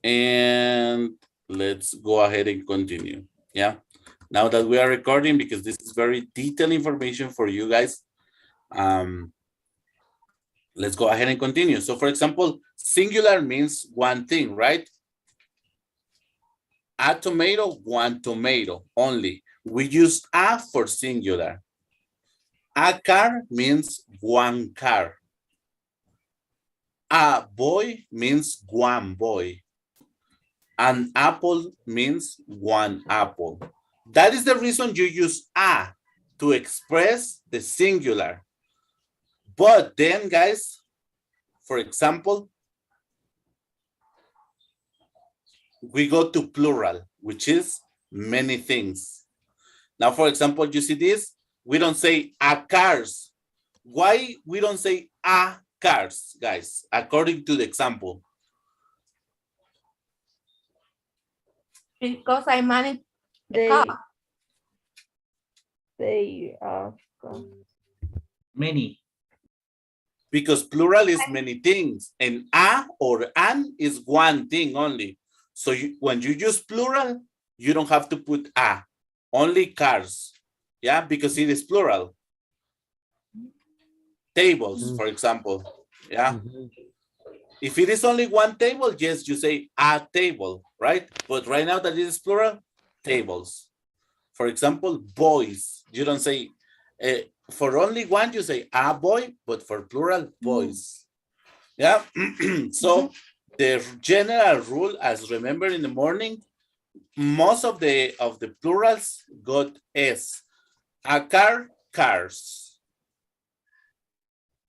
And let's go ahead and continue. Yeah. Now that we are recording, because this is very detailed information for you guys, let's go ahead and continue. So for example, singular means one thing, right? A tomato, one tomato only. We use a for singular. A car means one car. A boy means one boy. An apple means one apple. That is the reason you use a to express the singular. But then, guys, for example, we go to plural, which is many things. Now, for example, you see this? We don't say a cars. Why we don't say a cars, guys, according to the example? Because I manage the They, car. they, Many. Because plural is many things, and a or an is one thing only. So when you use plural, you don't have to put a, only cars. Yeah, because it is plural. Tables, for example. Yeah. If it is only one table, yes, you say a table, right? But right now that it is plural, tables. For example, boys. You don't say, for only one, you say a boy, but for plural, boys. Yeah. So the general rule, as remember in the morning, most of the plurals got S. A car, cars.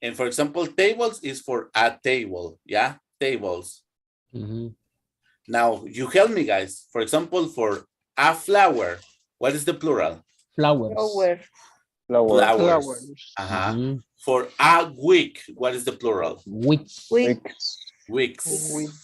And for example, tables is for a table. Yeah, tables. Now you help me, guys. For example, for a flower, what is the plural? Flowers. flower, Flowers. For a week, what is the plural? Weeks. Weeks.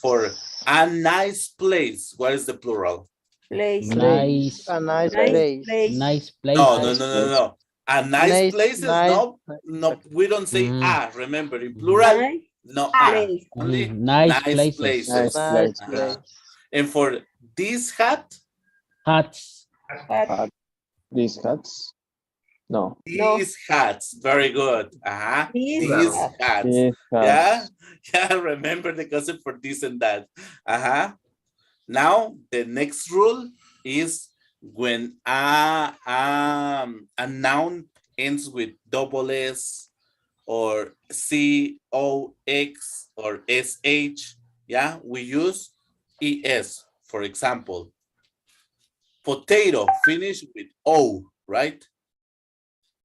For a nice place, what is the plural? place, Nice. A nice nice place. place, Nice place. No. A nice places, nice- no, we don't say a. Remember, in plural, nice no a. place, Only Nice places. places. Nice Uh-huh. place. And for this hat, Hats. hat, These hats? No. No. these hats, very good. These These hats. hats. These Yeah, hats. yeah. Remember the concept for this and that. Now the next rule is when a noun ends with double S or COX or SH. Yeah, we use ES. For example, potato finish with O, right?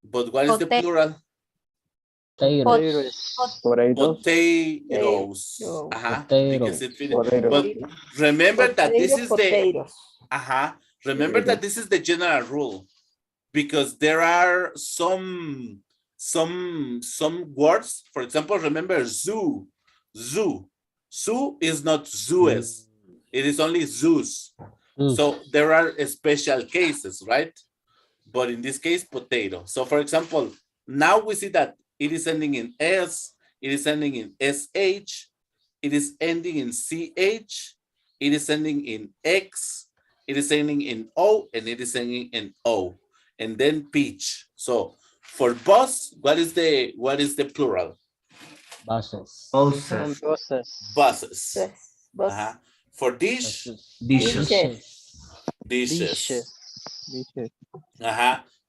But what is the plural? Potatoes. Potatoes. Because it finished. But remember that this is potatoes. remember that this is the general rule, because there are some words. For example, remember zoo. Zoo is not zoos. It is only zoos. So there are special cases, right? But in this case, potato. So for example, now we see that it is ending in S, it is ending in SH, it is ending in CH, it is ending in X, it is ending in O, and it is ending in O. And then peach. So for bus, what is the plural? Buses. Buses. Buses. Bus, For dish, Dishes. dishes. Dishes.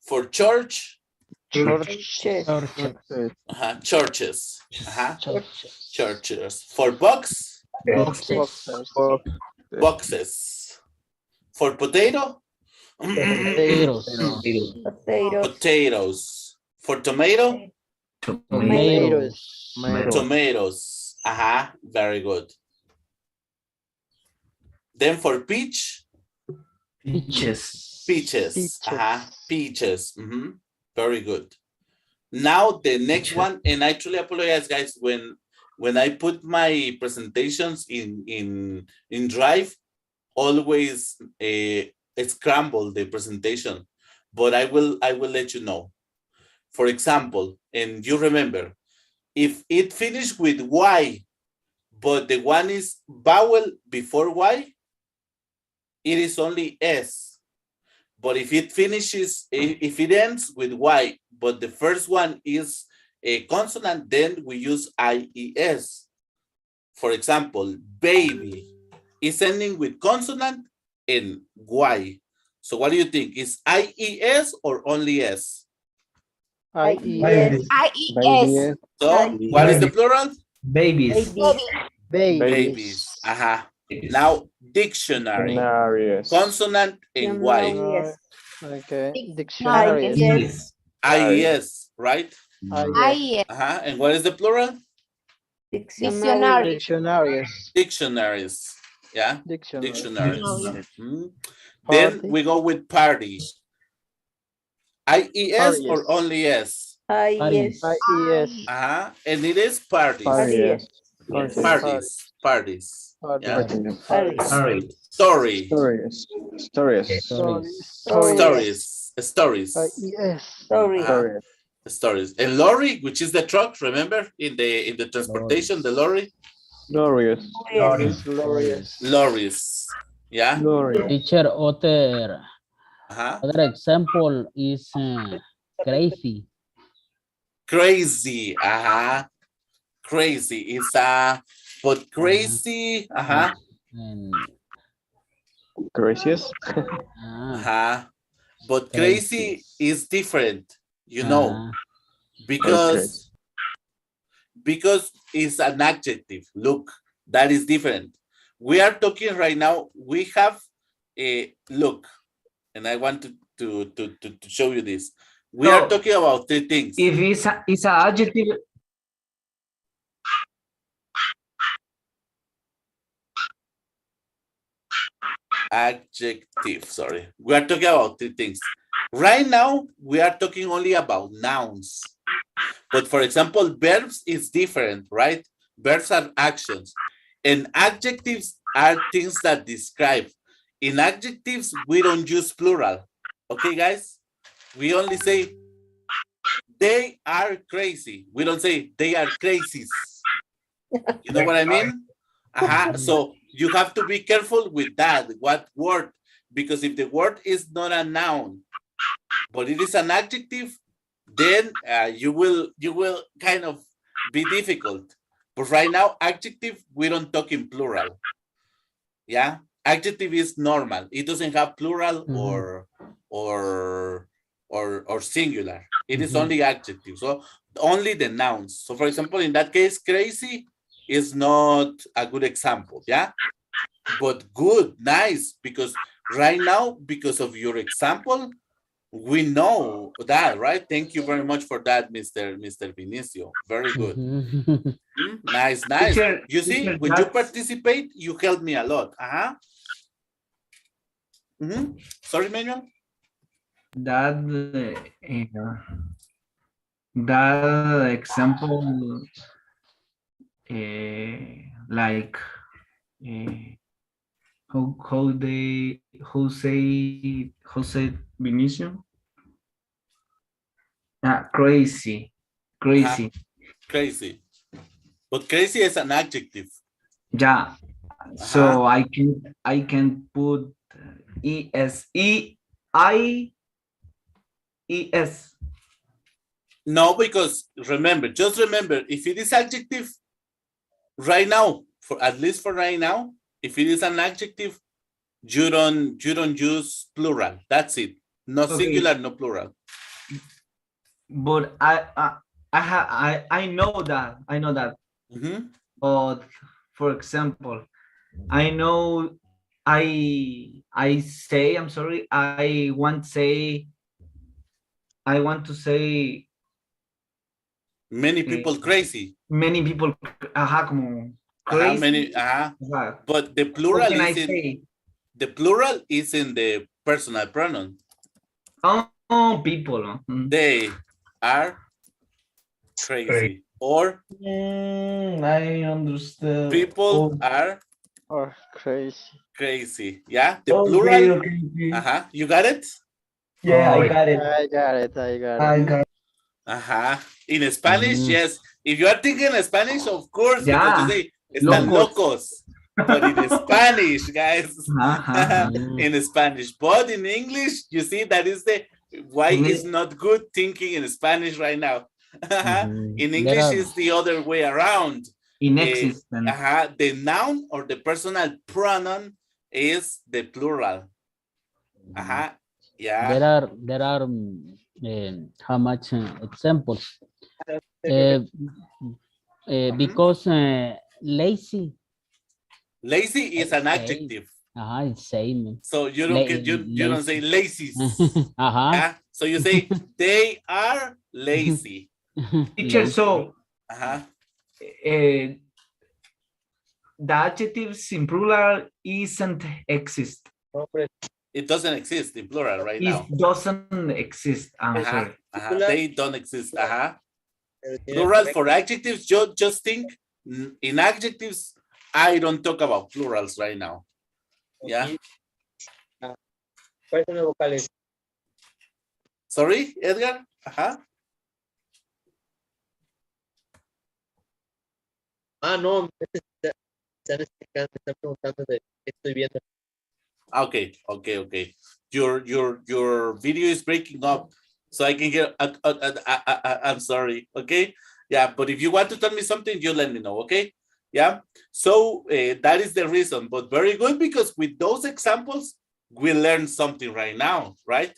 For church, churches, churches. Churches. For box, boxes. For potato, Potatoes. potatoes, potatoes. For tomato, tomatoes, tomatoes. Very good. Then for peach, Peaches. peaches. Peaches. Very good. Now the next one, and I truly apologize, guys, when I put my presentations in Drive, always scramble the presentation, but I will let you know. For example, and you remember, if it finished with Y, but the one is vowel before Y, it is only S. But if it finishes, if it ends with Y, but the first one is a consonant, then we use IES. For example, baby is ending with consonant and Y. So what do you think? Is IES or only S? IES. IES. So what is the plural? Babies. Babies. Babies. Aha. Now dictionary. Dictionaries. Consonant and Y. Yes. Okay. Dictionaries. Dictionaries. IES, right? IES. And what is the plural? Dictionary. Dictionaries. Yeah, dictionaries. Dictionaries. Mhm. Then we go with party. IES or only S? IES. And it is parties. Parties. Parties. Yeah. Parties. Story. Stories. Stories. Story. Stories. And lorry, which is the truck, remember? In the transportation, the lorry. Glorious. Lorries. Yeah. Glorious. Teacher, other Uh-huh. example is crazy. Crazy. Crazy is but crazy. And Gracious. But crazy is different, you know, because it's an adjective. Look, that is different. We are talking right now. We have a look, and I want to show you this. We are talking about three things. If it's an adjective, Adjective, sorry. We are talking about three things. Right now, we are talking only about nouns. But for example, verbs is different, right? Verbs are actions. And adjectives are things that describe. In adjectives, we don't use plural. Okay, guys? We only say, they are crazy. We don't say, they are crazies. You know what I mean? So you have to be careful with that. What word? Because if the word is not a noun, but it is an adjective, then you will kind of be difficult. But right now, adjective, we don't talk in plural. Yeah, adjective is normal. It doesn't have plural or singular. It is only adjective. So only the nouns. So for example, in that case, crazy is not a good example. Yeah, but good, nice, because right now, because of your example, we know that, right? Thank you very much for that, Mr. Vinicio. Very good. Nice. teacher, You see, teacher, when you participate, you help me a lot. Sorry, Manuel? that example, like who say Vinicius? Crazy. Crazy. But crazy is an adjective. Yeah. So I can put ES. No, because just remember, if it is adjective, right now, at least for right now, if it is an adjective, you don't use plural. That's it. No singular, no plural. But I know that. But for example, I know I say, I'm sorry, I want to say many people crazy. Many people como crazy. But the plural is in the personal pronoun. Oh, people. They are crazy. Or I understand. people are crazy. Yeah, the plural. You got it? Yeah, I got it. I got it. In Spanish, yes. If you are thinking Spanish, of course, because you say Están Locos. locos. But in Spanish, guys, Mm. in Spanish, but in English, you see that is the why In is not good thinking in Spanish right now. Mhm. In There English, are- is the other way around. Inexistent. The noun or the personal pronoun is the plural. Yeah. There are how much examples? Because lazy. Lazy is an Same. adjective. It's same. So you don't get you don't say lazy. Yeah. So you say they are lazy. Teacher, Lazy. so Uh-huh. the adjectives in plural isn't exist. It doesn't exist in plural right It now. doesn't exist. I'm sorry. They don't exist. Plural for adjectives, just think in adjectives, I don't talk about plurals right now. Yeah. Sorry, Edgar? No, están explicando, están preguntando de qué estoy viendo. Okay. Your video is breaking up, so I can hear. I'm sorry. Okay. Yeah, but if you want to tell me something, you let me know. Okay. Yeah. So that is the reason. But very good, because with those examples, we learn something right now, right?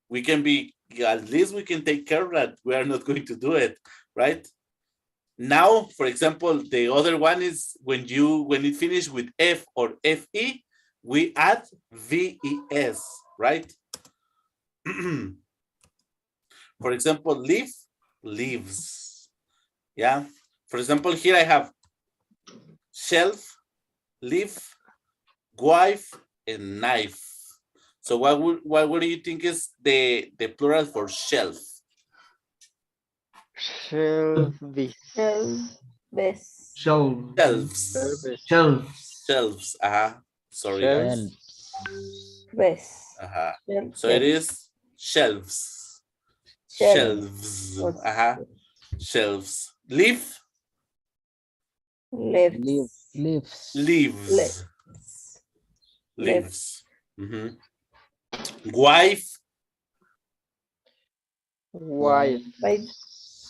We can be, at least we can take care that we are not going to do it, right? Now, for example, the other one is when it finishes with F or FE, we add VES, right? For example, live, lives. Yeah. For example, here I have shelf, live, wife, and knife. So what do you think is the plural for shelf? Shelves. Best. Shelves. Shelves. Sorry, guys. Best. So it is shelves. Shelves. Shelves. Shelves. Leaf. Lives. Leaves. Leaves. Wife.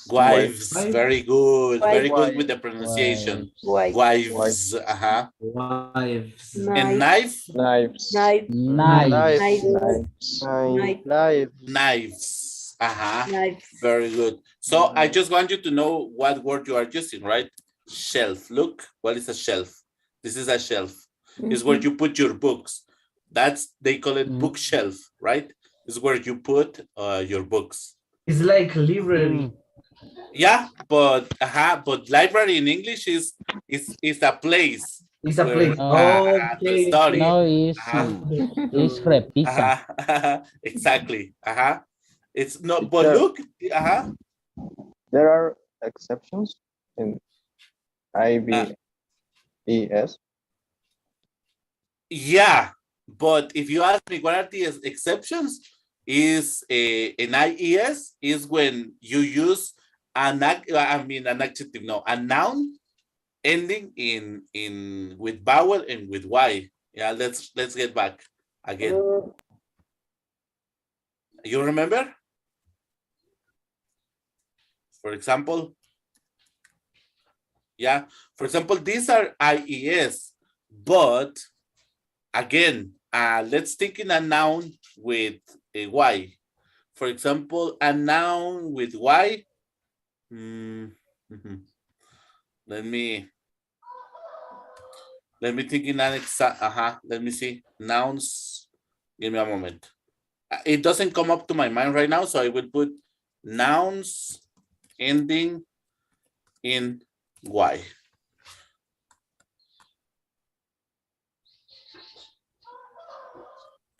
Wives. Very good. Very good with the pronunciation. Wives. Wives. And knife. Knives. Knives. Very good. So I just want you to know what word you are using, right? Shelf. Look, what is a shelf? This is a shelf. It's where you put your books. They call it bookshelf, right? It's where you put your books. It's like library. Yeah, but library in English is a place. It's a where, place. to study. No, it's repisa. Exactly. It's not, but look. There are exceptions in IBES. Yeah, but if you ask me what are the exceptions, is an IES is when you use a noun ending in with vowel and with Y. Yeah, let's get back again. You remember? For example, yeah. For example, these are IES, but again, let's think in a noun with a Y. For example, a noun with Y. Let me think in an let me see. Nouns. Give me a moment. It doesn't come up to my mind right now, so I will put nouns ending in Y.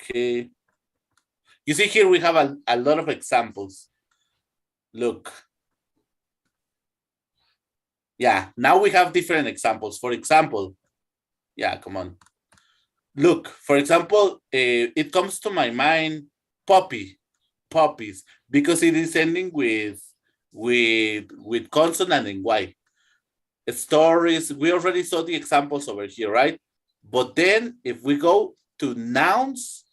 Okay. You see here we have a lot of examples. Look. Yeah, now we have different examples. For example, yeah, come on. Look, for example, it comes to my mind puppies, because it is ending with consonant and Y. stories. We already saw the examples over here, right? But then if we go to nouns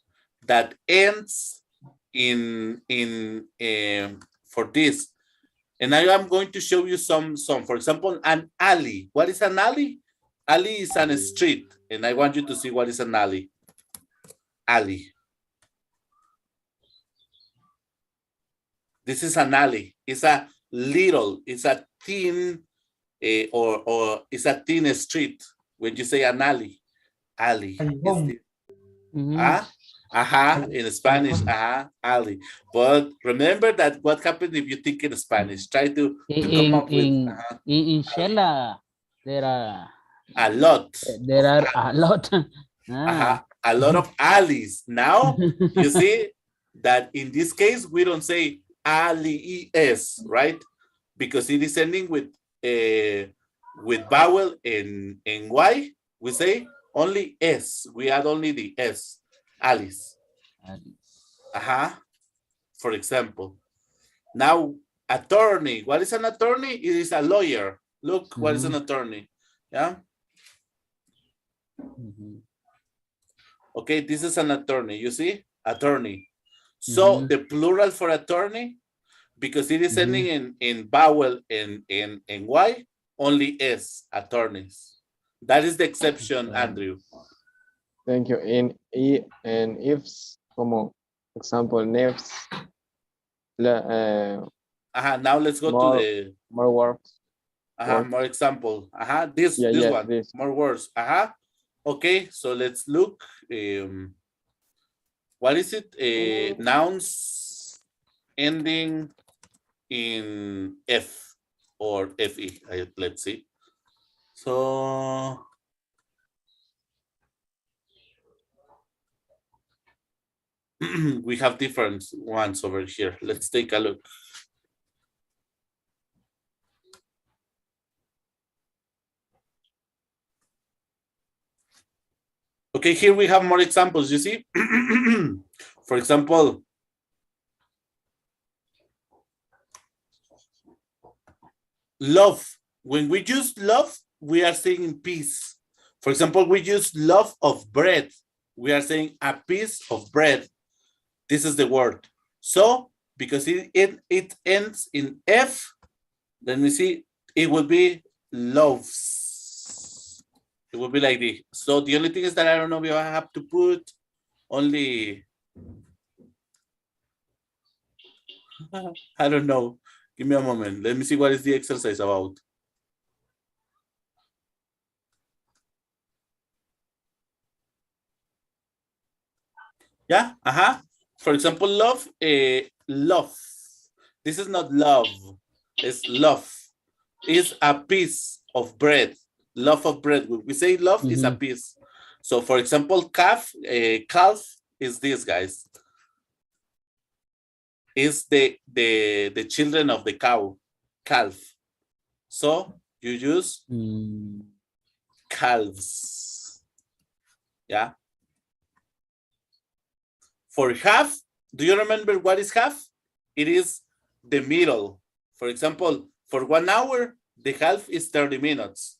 that ends in for this, and I am going to show you some, for example, an alley. What is an alley? Alley is an street, and I want you to see what is an alley. Alley. This is an alley. It's a little, it's a thin, or it's a thin street. When you say an alley, alley. In Spanish, alley. But remember that what happened if you think in Spanish? Try to come up with. In Shella, there are a lot. There are a lot. A lot of alleys. Now you see that in this case we don't say alies, right? Because it is ending with vowel in y. We say only s. We add only the s. Alice. For example. Now attorney. What is an attorney? It is a lawyer. Look, what is an attorney? Yeah. Okay, this is an attorney. You see, attorney. So the plural for attorney, because it is ending in vowel in y, only s, attorneys. That is the exception, Andrew. Thank you. In ifs, como example, nefs. Now let's go to the more words. More example. This one. This. More words. Okay, so let's look. What is it? Nouns ending in F or FE. Let's see. So we have different ones over here. Let's take a look. Okay, here we have more examples, you see? For example, love. When we use love, we are saying peace. For example, we use love of bread. We are saying a piece of bread. This is the word. So, because it ends in F, let me see, it will be loves. It will be like this. So the only thing is that I don't know if I have to put only, I don't know. Give me a moment. Let me see what is the exercise about. Yeah, For example, love, love. This is not love, it's love. It's a piece of bread. Love of bread. When we say love, is a piece. So for example, calf is this, guys. Is the children of the cow, calf. So you use calves. Yeah. For half, do you remember what is half? It is the middle. For example, for 1 hour, the half is 30 minutes.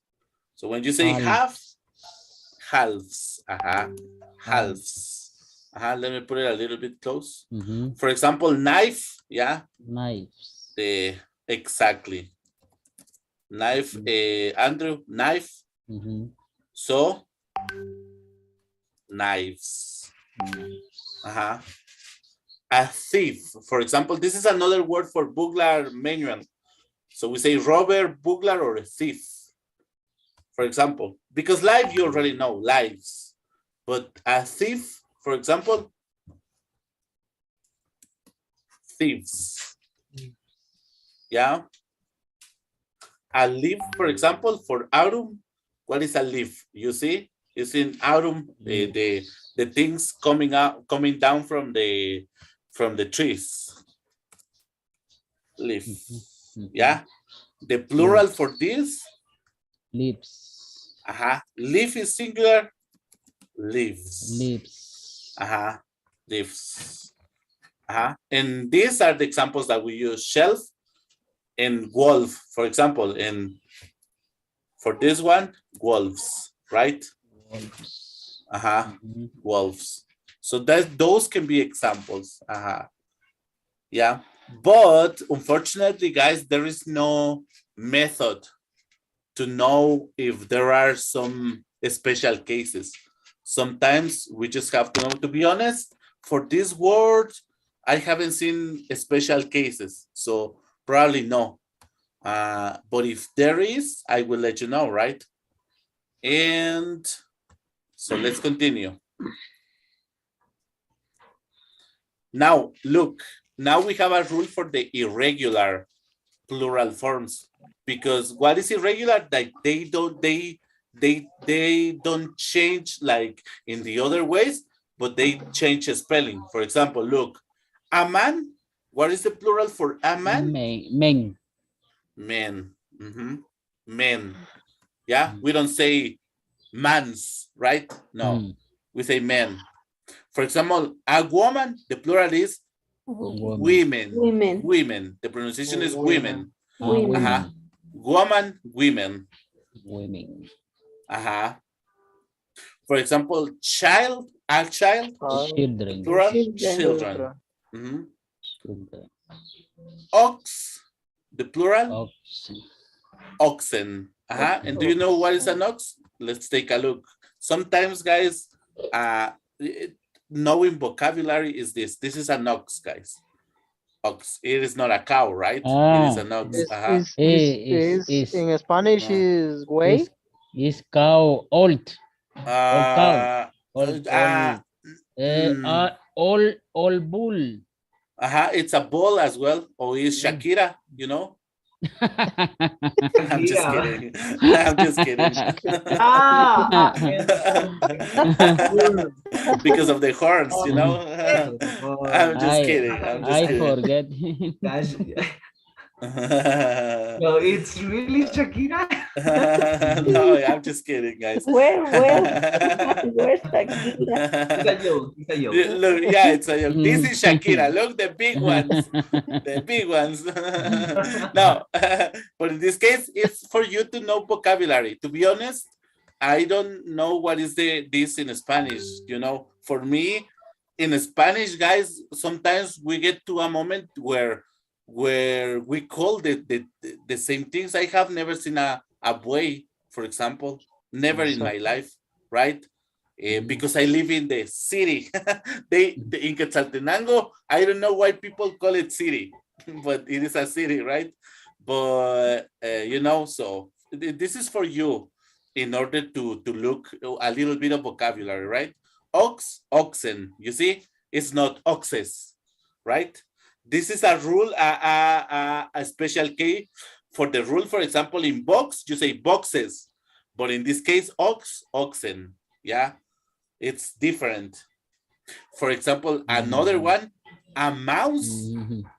So when you say half, halves. Halves. Let me put it a little bit close. For example, knife. Yeah. Knives. Exactly. Knife, Andrew, knife. So, knives. A thief, for example, this is another word for burglar manual. So we say robber, burglar, or a thief. For example, because life, you already know, lives. But a thief, for example, thieves. Yeah. A leaf, for example, for autumn, what is a leaf? You see, it's in autumn, the things coming down from the trees. Leaf. Yeah. The plural for this? Leaves. Leaf is singular. Leaves. Leaves. Leaves. And these are the examples that we use: shelf and wolf, for example. And For this one, wolves, right? Wolves. Wolves. So those can be examples. Yeah. But unfortunately, guys, there is no method to know if there are some special cases. Sometimes we just have to know. To be honest, for this word, I haven't seen special cases, so probably no. But if there is, I will let you know, right? And so let's continue. Now, look, now we have a rule for the irregular plural forms, because what is irregular? Like they don't change like in the other ways, but they change spelling. For example, look, a man. What is the plural for a man? Men. Men. Men. Yeah, we don't say mans, right? No, we say men. For example, a woman, the plural is women. Women. The pronunciation is women. Women. Woman, women. Women. For example, child, a child. Children. Plural, children. Ox, the plural. Oxen. And do you know what is an ox? Let's take a look. Sometimes, guys, knowing vocabulary is this. This is an ox, guys. Ox. It is not a cow, right? It is an ox. In Spanish is way. Is cow old? Old cow. Old bull. It's a bull as well. Or is Shakira, you know? I'm just kidding. I'm just kidding. Because of the horns, you know. I'm just kidding. I'm just kidding. Forget. No, it's really Shakira. No, I'm just kidding, guys. Where's Shakira? It's a joke. It's a joke. Look, yeah, it's a joke. This is Shakira. Look, the big ones. The big ones. No, but in this case, it's for you to know vocabulary. To be honest, I don't know what is this in Spanish. You know, for me, in Spanish, guys, sometimes we get to a moment where we call the same things. I have never seen a buey, for example, never in my life, right? Because I live in the city. In Quetzaltenango, I don't know why people call it city, but it is a city, right? But you know, so this is for you in order to look a little bit of vocabulary, right? Ox, oxen. You see, it's not oxes, right? This is a rule, a special case for the rule. For example, in box, you say boxes, but in this case, ox, oxen. Yeah, it's different. For example, another one, a mouse,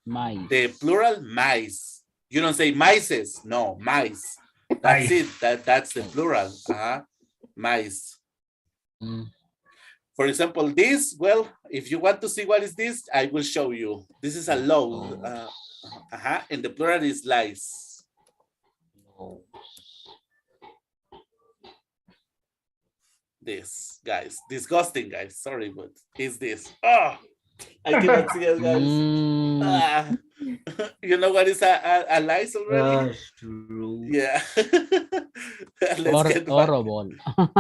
the plural, mice. You don't say mices, no, mice. That's it. That's the plural. Mice. For example, this, well, if you want to see what is this, I will show you. This is a load. And the plural is lice. This, guys. Disgusting, guys. Sorry, but it's this. Oh, I cannot see it, guys. You know what is a lice already? Yeah. Let's get horrible.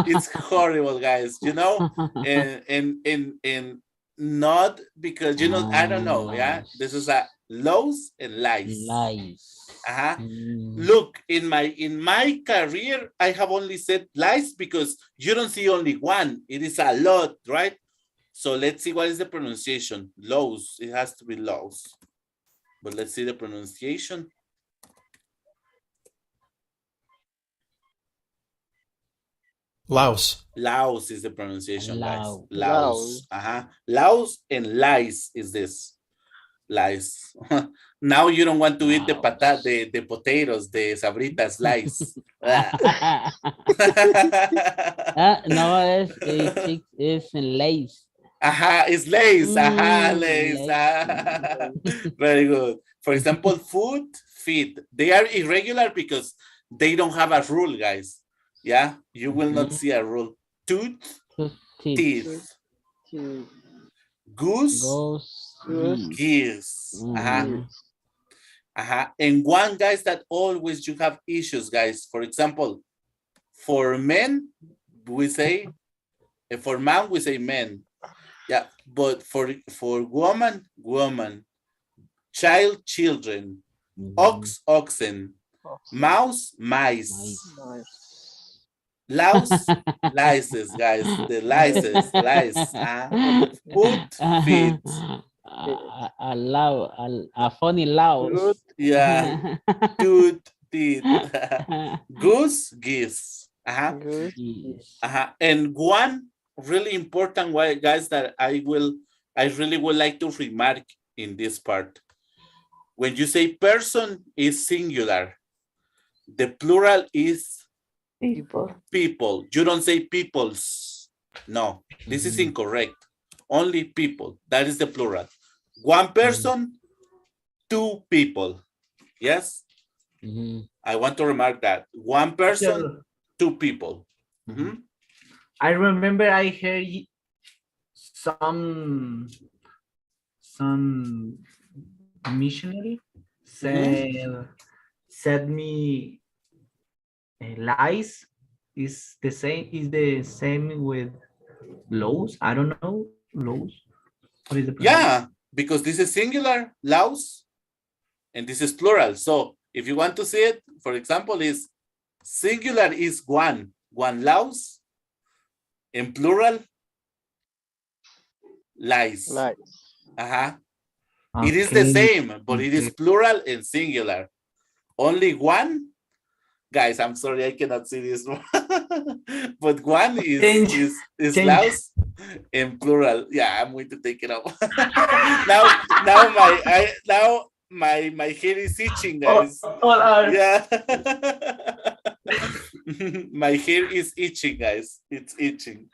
It's horrible, guys. You know, and not because, you know, I don't know. Yeah, this is a lows and lies. Look, in my career, I have only said lies because you don't see only one. It is a lot, right? So let's see what is the pronunciation. Lows. It has to be lows. But let's see the pronunciation. Laos. Laos is the pronunciation, guys. Laos. Laos and lies is this. Lies. Now you don't want to eat the potatoes, the sabritas, lies. No, it's lace. It's lace. Lace. Very good. For example, food, feet. They are irregular because they don't have a rule, guys. Yeah, you will not see a rule. Tooth, teeth. Goose, Goose. geese. And one, guys, that always you have issues, guys. For example, for men, we say, for man, we say men. Yeah, but for woman, woman. Child, children. Ox, oxen. Mouse, mice. Louse, lices, guys. The lices, lice. Foot, feet. A funny louse. Yeah. Tooth, teeth. Goose, geese. And one really important way, guys, that I really would like to remark in this part. When you say person is singular, the plural is people. You don't say peoples. No, this is incorrect. Only people. That is the plural. One person, two people. Yes? I want to remark that. One person, two people. I remember I heard some missionary said me lies is the same with lows. I don't know, lows. What is the Yeah, because this is singular, louse, and this is plural. So if you want to see it, for example, is singular is one louse, and plural lies. It is the same, but it is plural and singular. Only one, guys, I'm sorry, I cannot see this one. But one is louse and plural. Yeah, I'm going to take it off. now my head is itching, guys. Yeah. My hair is itching, guys. It's itching.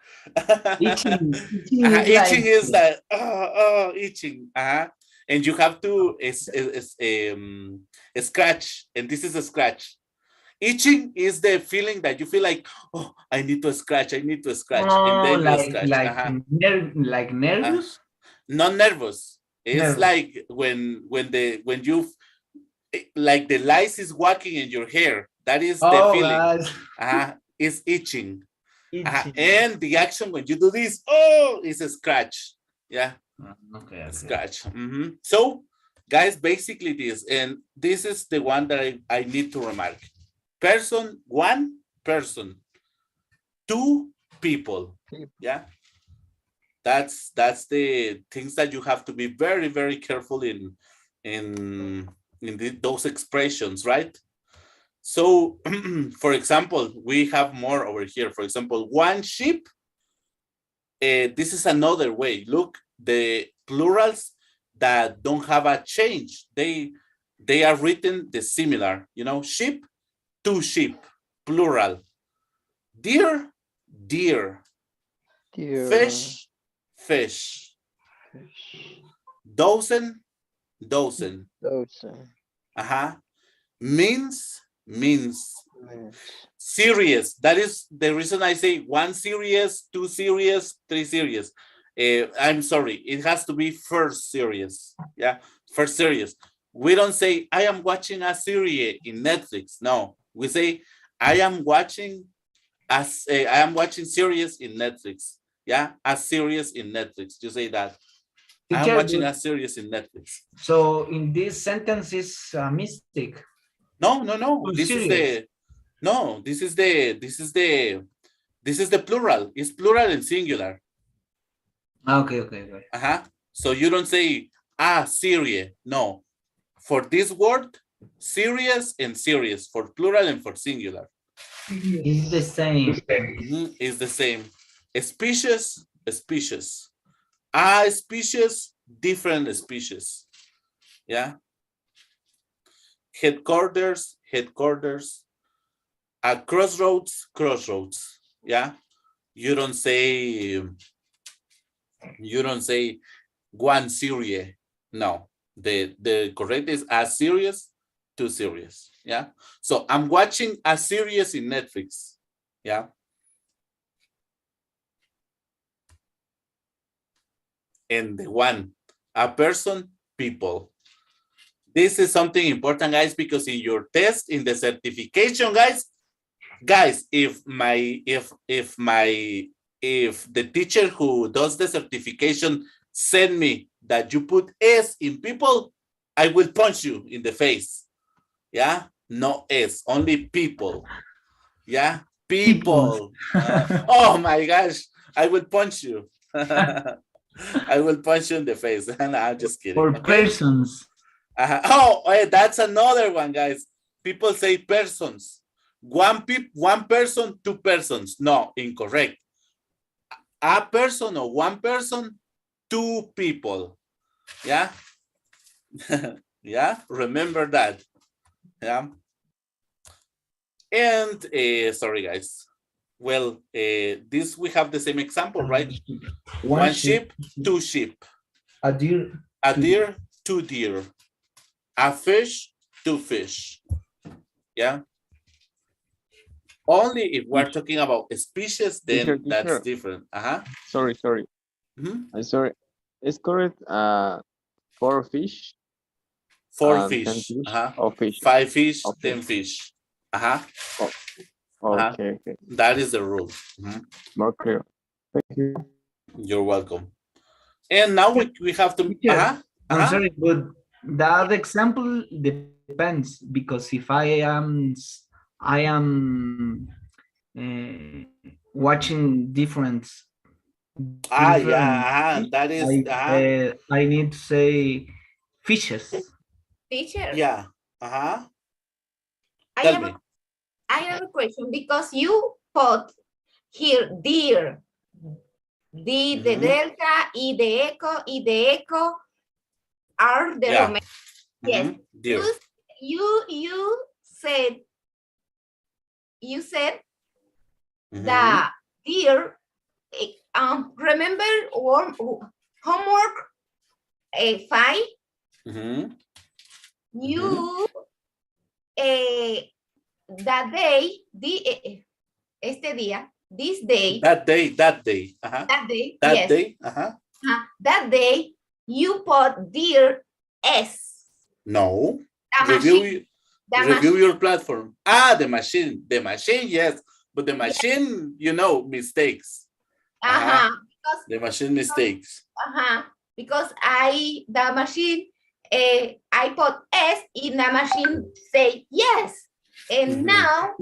Itching is that itching. And you have to scratch, and this is a scratch. Itching is the feeling that you feel like, oh, I need to scratch, and then you scratch. Like nervous? Not nervous. It's like when you like the lice is walking in your hair. That is the feeling. It's itching. And the action when you do this, it's a scratch. Yeah. Okay. Scratch. So, guys, basically this, and this is the one that I need to remark. Person, one person, two people. Yeah. That's the things that you have to be very, very careful in those expressions, right? So, for example, we have more over here. For example, one sheep. This is another way. Look, the plurals that don't have a change. They are written the similar. You know, sheep, two sheep, plural. Deer, deer. Fish, fish. Dozen, dozen. Means. Serious. That is the reason I say one serious, two serious, three serious. I'm sorry, it has to be first serious. Yeah, first serious. We don't say I am watching a series in Netflix. No, we say I am watching series in Netflix. Yeah, a series in Netflix. You say that. I'm watching a series in Netflix. So in this sentence is a mistake. No. This is the plural. It's plural and singular. Okay. So you don't say series. No. For this word, serious and serious for plural and for singular. It's the same. It's the same. Species, species. A species, different species. Yeah. Headquarters, headquarters. A crossroads, crossroads. Yeah. You don't say one series. No. The correct is a series too serious. Yeah. So I'm watching a series in Netflix. Yeah. And the one, a person, people. This is something important, guys, because in your test, in the certification, guys, if the teacher who does the certification send me that you put S in people, I will punch you in the face. Yeah, no S, only people. Yeah, people. Oh my gosh, I will punch you. I will punch you in the face. No, I'm just kidding. Or Okay? persons. Oh, that's another one, guys. People say persons. One person, two persons. No, incorrect. A person or one person, two people. Yeah. Yeah. Remember that. Yeah. And sorry, guys. Well, this we have the same example, right? One sheep, two sheep. A deer. A deer, two deer. A fish, two fish. Yeah. Only if we're talking about species, then that's different. Sorry. I'm sorry. It's correct. 4 fish. 4 10 fish. Or fish. 5 fish, Oh, 10 fish. Okay. That is the rule. More clear. Thank you. You're welcome. And now we have to. I'm sorry, but that example depends, because if I am watching different. That is. I need to say fishes. Teacher. Yeah. I have a question, because you put here deer. D de delta, E de echo are the Roman. Yes. Deer. You said that deer. Remember homework 5. You that day, this day. That day. That day. That Yes. day. That day you put deer S. No. Review your platform. The machine. The machine, yes. But the machine, mistakes. The machine mistakes. Because the machine, I put S in the machine say yes. And now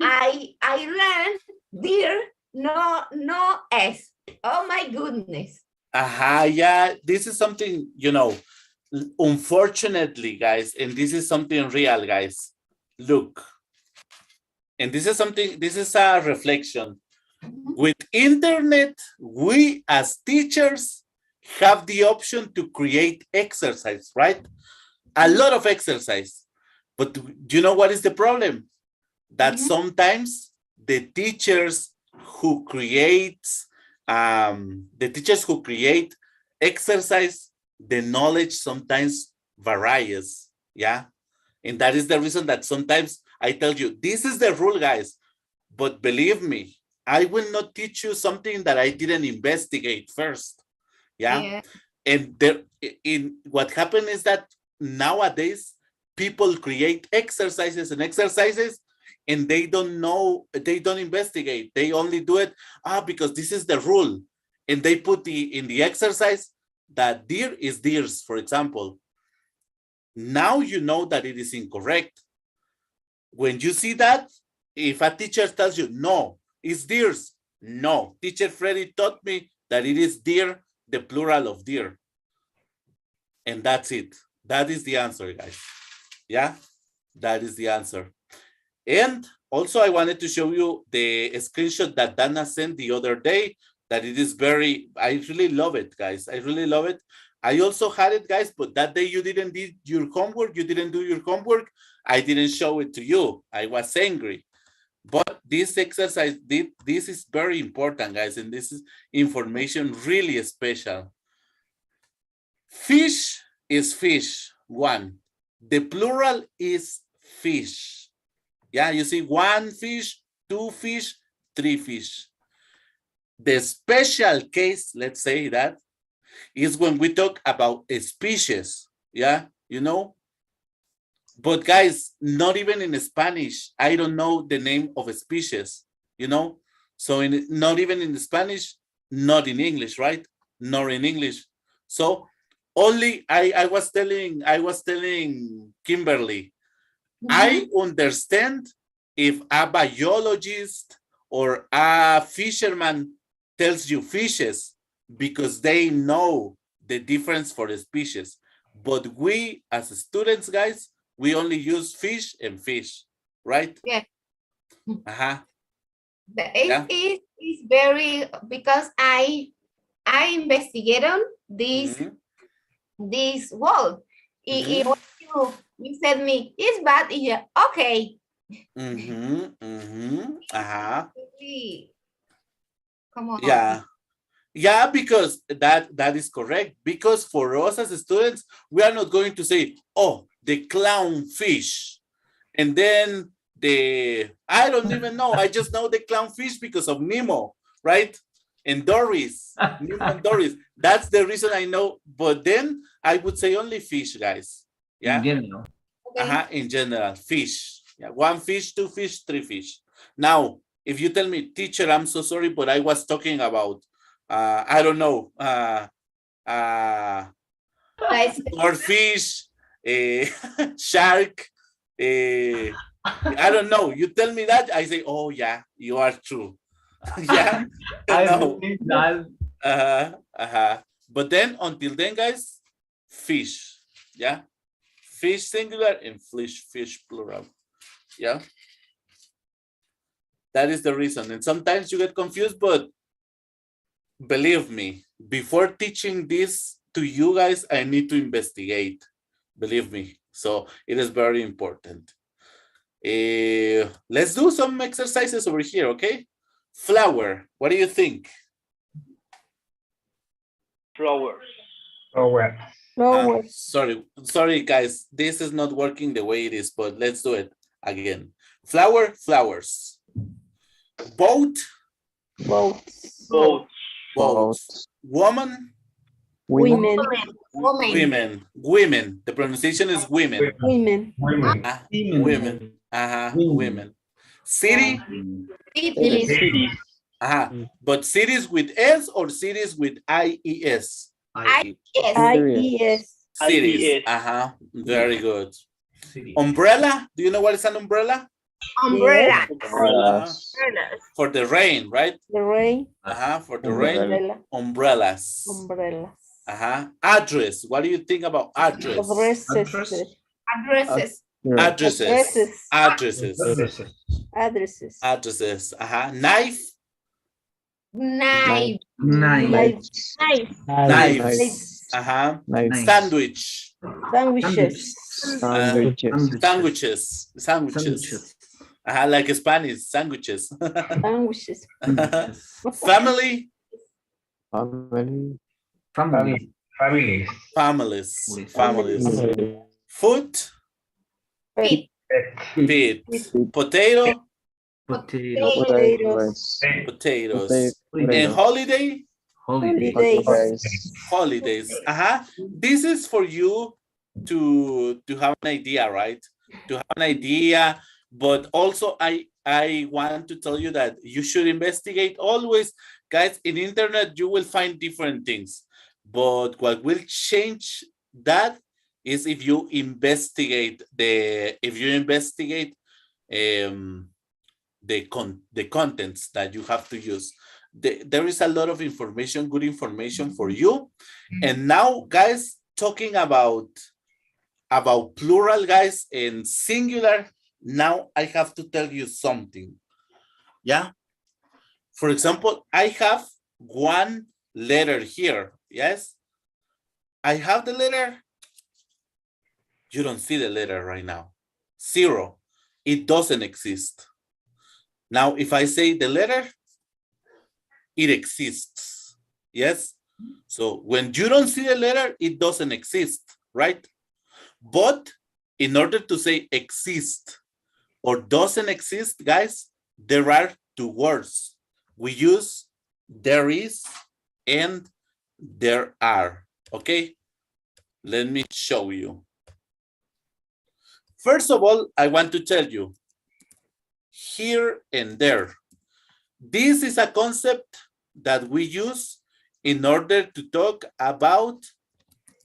I learned deer, no S. Oh my goodness. Yeah. This is something, unfortunately, guys, and this is something real, guys. Look. And this is a reflection. With internet, we as teachers have the option to create exercise, right? A lot of exercise. But do you know what is the problem? That sometimes the teachers who create exercise, the knowledge sometimes varies. Yeah. And that is the reason that sometimes I tell you, this is the rule, guys. But believe me, I will not teach you something that I didn't investigate first. Yeah. And what happened is that nowadays people create exercises and they don't know, they don't investigate. They only do it because this is the rule. And they put in the exercise that deer is deers, for example. Now you know that it is incorrect. When you see that, if a teacher tells you, no, it's deers. No, teacher Freddy taught me that it is deer, the plural of deer. And that's it. That is the answer, guys. Yeah, that is the answer. And also I wanted to show you the screenshot that Dana sent the other day, that it is I really love it, guys. I really love it. I also had it, guys, but that day you didn't do your homework. You didn't do your homework. I didn't show it to you. I was angry. But this exercise, this is very important, guys, and this is information really special. Fish is fish, 1. The plural is fish. Yeah, you see 1 fish, 2 fish, 3 fish. The special case, let's say that, is when we talk about a species. Yeah, you know. But guys, not even in Spanish, I don't know the name of a species, you know. So not even in Spanish, not in English, right? Nor in English. So only I was telling Kimberly, I understand if a biologist or a fisherman tells you fishes because they know the difference for the species. But we as students, guys, we only use fish and fish, right? Yeah. Uh-huh. It is very, because I investigated this this word. You said me, it's bad. Yeah, okay. Uh-huh. Come on. Yeah. Yeah, because that is correct. Because for us as students, we are not going to say, oh, the clownfish. And then I don't even know. I just know the clownfish because of Nemo, right? And Doris, Nemo and Doris. That's the reason I know. But then I would say only fish, guys. Yeah. In general. Okay. In general, fish. Yeah, 1 fish, 2 fish, 3 fish. Now, if you tell me, teacher, I'm so sorry, but I was talking about, I don't know, swordfish, shark, I don't know. You tell me that, I say, oh yeah, you are true. Yeah, I no. believe that. But then, until then, guys, fish. Yeah, fish singular and fish plural. Yeah, that is the reason. And sometimes you get confused, but believe me, before teaching this to you guys, I need to investigate. Believe me. So it is very important. Let's do some exercises over here, okay? Flower, what do you think? Flowers. Sorry, guys. This is not working the way it is, but let's do it again. Flower, flowers. Boat. Boats. Woman. Women. Women. The pronunciation is women. Women. Women. Women. City. Cities. But cities with S or cities with IES? IES. Cities. Very good. Umbrella. Do you know what is an umbrella? Umbrella. For the rain, right? The rain. For the rain. Umbrellas. Address. What do you think about address? Addresses. Knife. Sandwich. Sandwiches. Like Spanish, sandwiches. Family. Families. Foot. Feet. Potato. Potatoes. And holiday. Holidays. This is for you to have an idea, right? To have an idea, but also I want to tell you that you should investigate always. Guys, in internet, you will find different things. But what will change that is if you investigate the contents that you have to use. There is a lot of information, good information for you. And now, guys, talking about plural, guys, and singular, now I have to tell you something. Yeah. For example, I have one letter here. Yes. I have the letter. You don't see the letter right now. 0. It doesn't exist. Now, if I say the letter, it exists. Yes. So when you don't see the letter, it doesn't exist, right? But in order to say exist or doesn't exist, guys, there are two words. We use there is and there are, okay? Let me show you. First of all, I want to tell you, here and there. This is a concept that we use in order to talk about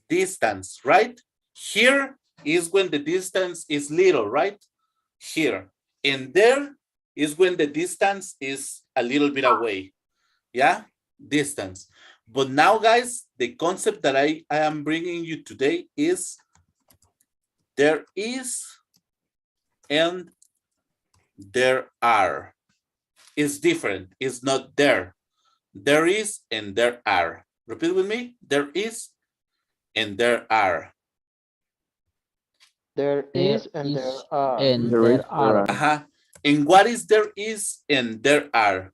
distance, right? Here is when the distance is little, right? Here. And there is when the distance is a little bit away. Yeah, distance. But now, guys, the concept that I am bringing you today is there is and there are. It's different. It's not there. There is and there are. Repeat with me. There is and there are. There is and there are. And There is, there are. And what is there is and there are?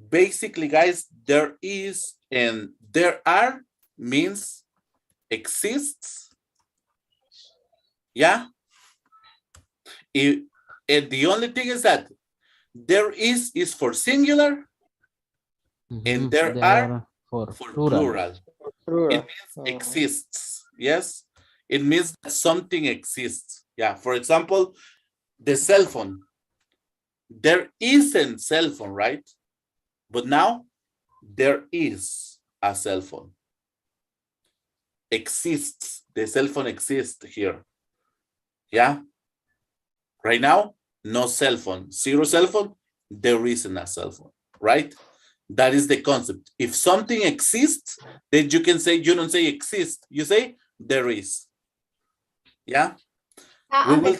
Basically, guys, there is and there are means exists. Yeah. And the only thing is that there is for singular and there are for plural. It means exists. Yes. It means that something exists. Yeah. For example, the cell phone. There isn't cell phone, right? But now there is a cell phone. Exists. The cell phone exists here. Yeah. Right now, no cell phone. Zero cell phone. There isn't a cell phone, right? That is the concept. If something exists, then you can say, you don't say exist. You say there is. Yeah. We will.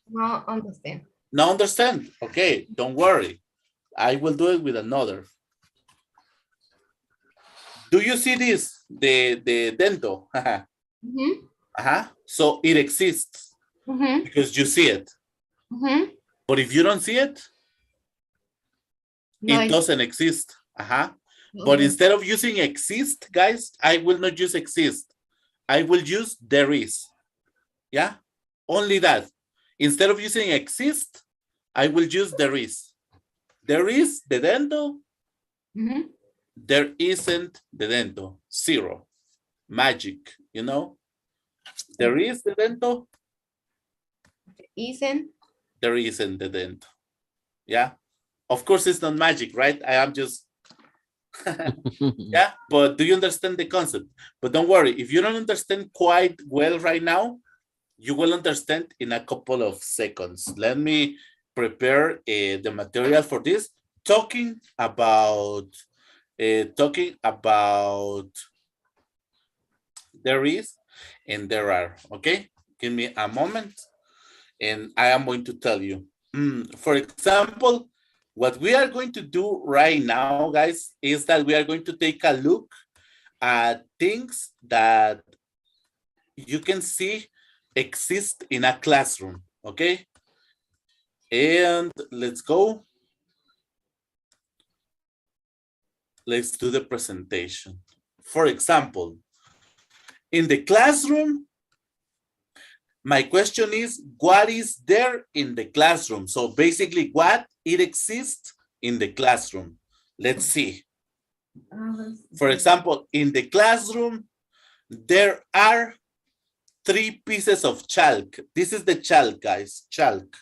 No understand. No understand. Okay, don't worry. I will do it with another. Do you see this? The dento. So it exists because you see it. But if you don't see it, No, it doesn't exist. But instead of using exist, guys, I will not use exist. I will use there is. Yeah, only that. Instead of using exist, I will use there is. There is the dento. There isn't the dento. Zero. Magic, you know? There is the dento. Isn't. There isn't the dento. Yeah. Of course, it's not magic, right? I am just, yeah. But do you understand the concept? But don't worry, if you don't understand quite well right now, you will understand in a couple of seconds. Let me prepare the material for this. Talking about there is and there are. Okay, give me a moment, and I am going to tell you. For example, what we are going to do right now, guys, is that we are going to take a look at things that you can see exist in a classroom, okay? And let's go. Let's do the presentation. For example, in the classroom, my question is, what is there in the classroom? So basically, what it exists in the classroom. Let's see. For example, in the classroom, there are 3 pieces of chalk. This is the chalk, guys, chalk.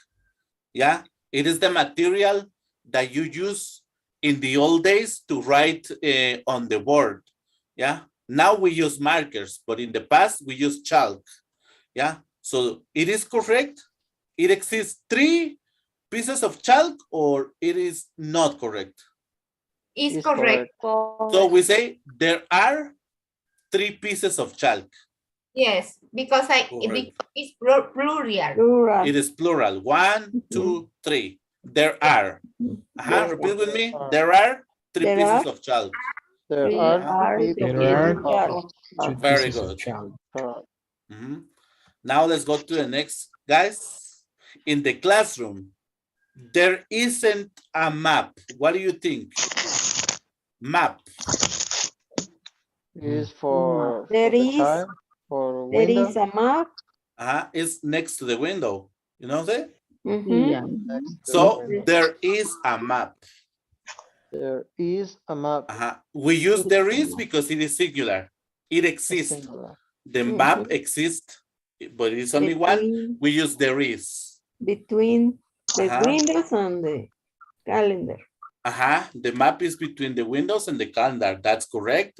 Yeah, it is the material that you use in the old days to write on the board. Yeah, now we use markers, but in the past we use chalk. Yeah, so it is correct. It exists 3 pieces of chalk, or it is not correct? It's correct. So we say there are 3 pieces of chalk. Yes, because it's plural. It is plural. 1, 2, 3. There are. Repeat with me. There are 3 pieces of chalk. There are Very good. Now let's go to the next, guys. In the classroom, there isn't a map. What do you think? Map. Is for There the is time, For There window. is a map. It's next to the window. You know that? Mhm. Next to So the window. there is a map. There is a map. We use there is because it is singular. It exists. Singular. The map exists, but it's only one. Between, We use there is. between the windows and the calendar. The map is between the windows and the calendar. That's correct.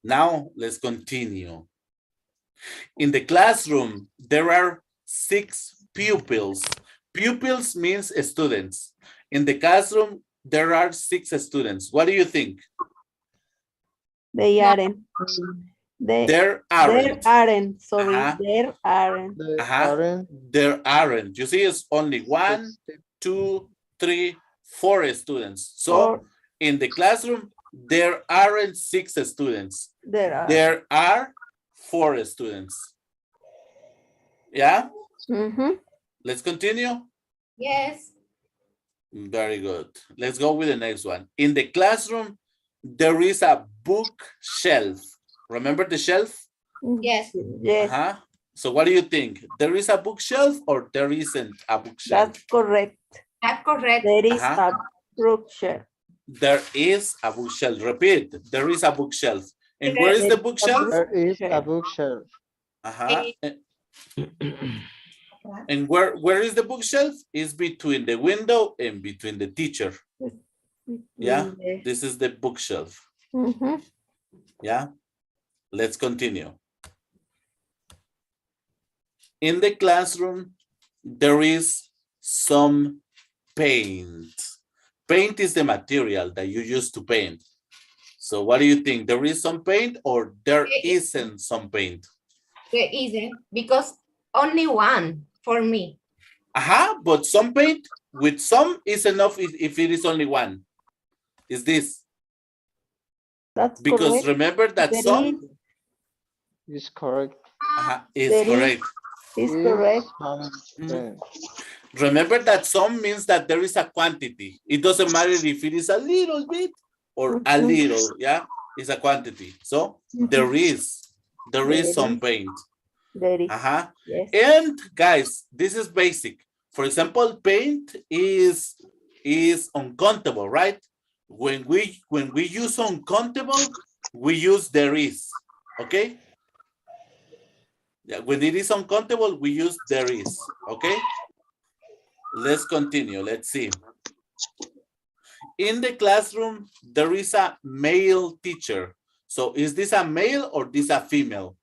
Now let's continue. In the classroom, there are 6 pupils. Pupils means students. In the classroom, there are 6 students. What do you think? They aren't. There There aren't. aren't. Sorry, there aren't. There aren't. There aren't. You see, it's only 1, 2, 3, 4 students. So in the classroom, there aren't 6 students. There are 4 students. Yeah? Let's continue. Yes. Very good. Let's go with the next one. In the classroom, there is a bookshelf. Remember the shelf? Yes. Yes. So what do you think? There is a bookshelf or there isn't a bookshelf? That's correct. That's correct. There is a bookshelf. There is a bookshelf. Repeat. There is a bookshelf. And where is the bookshelf? There is a bookshelf. And where is the bookshelf? It's between the window and between the teacher. Yeah, this is the bookshelf. Yeah, let's continue. In the classroom, there is some paint. Paint is the material that you use to paint. So what do you think? There is some paint or there isn't some paint? There isn't, because only one for me. But some paint with some is enough if it is only one. Is this? That's because correct. remember that There some Is correct. is There correct. Is correct. Remember that some means that there is a quantity. It doesn't matter if it is a little bit or a little, yeah? It's a quantity. So there is some paint. There is. Yes. And guys, this is basic. For example, paint is uncountable, right? When we use uncountable, we use there is. Okay? Yeah, when it is uncountable, we use there is. Okay? Let's continue. Let's see. In the classroom, there is a male teacher. So is this a male or this a female?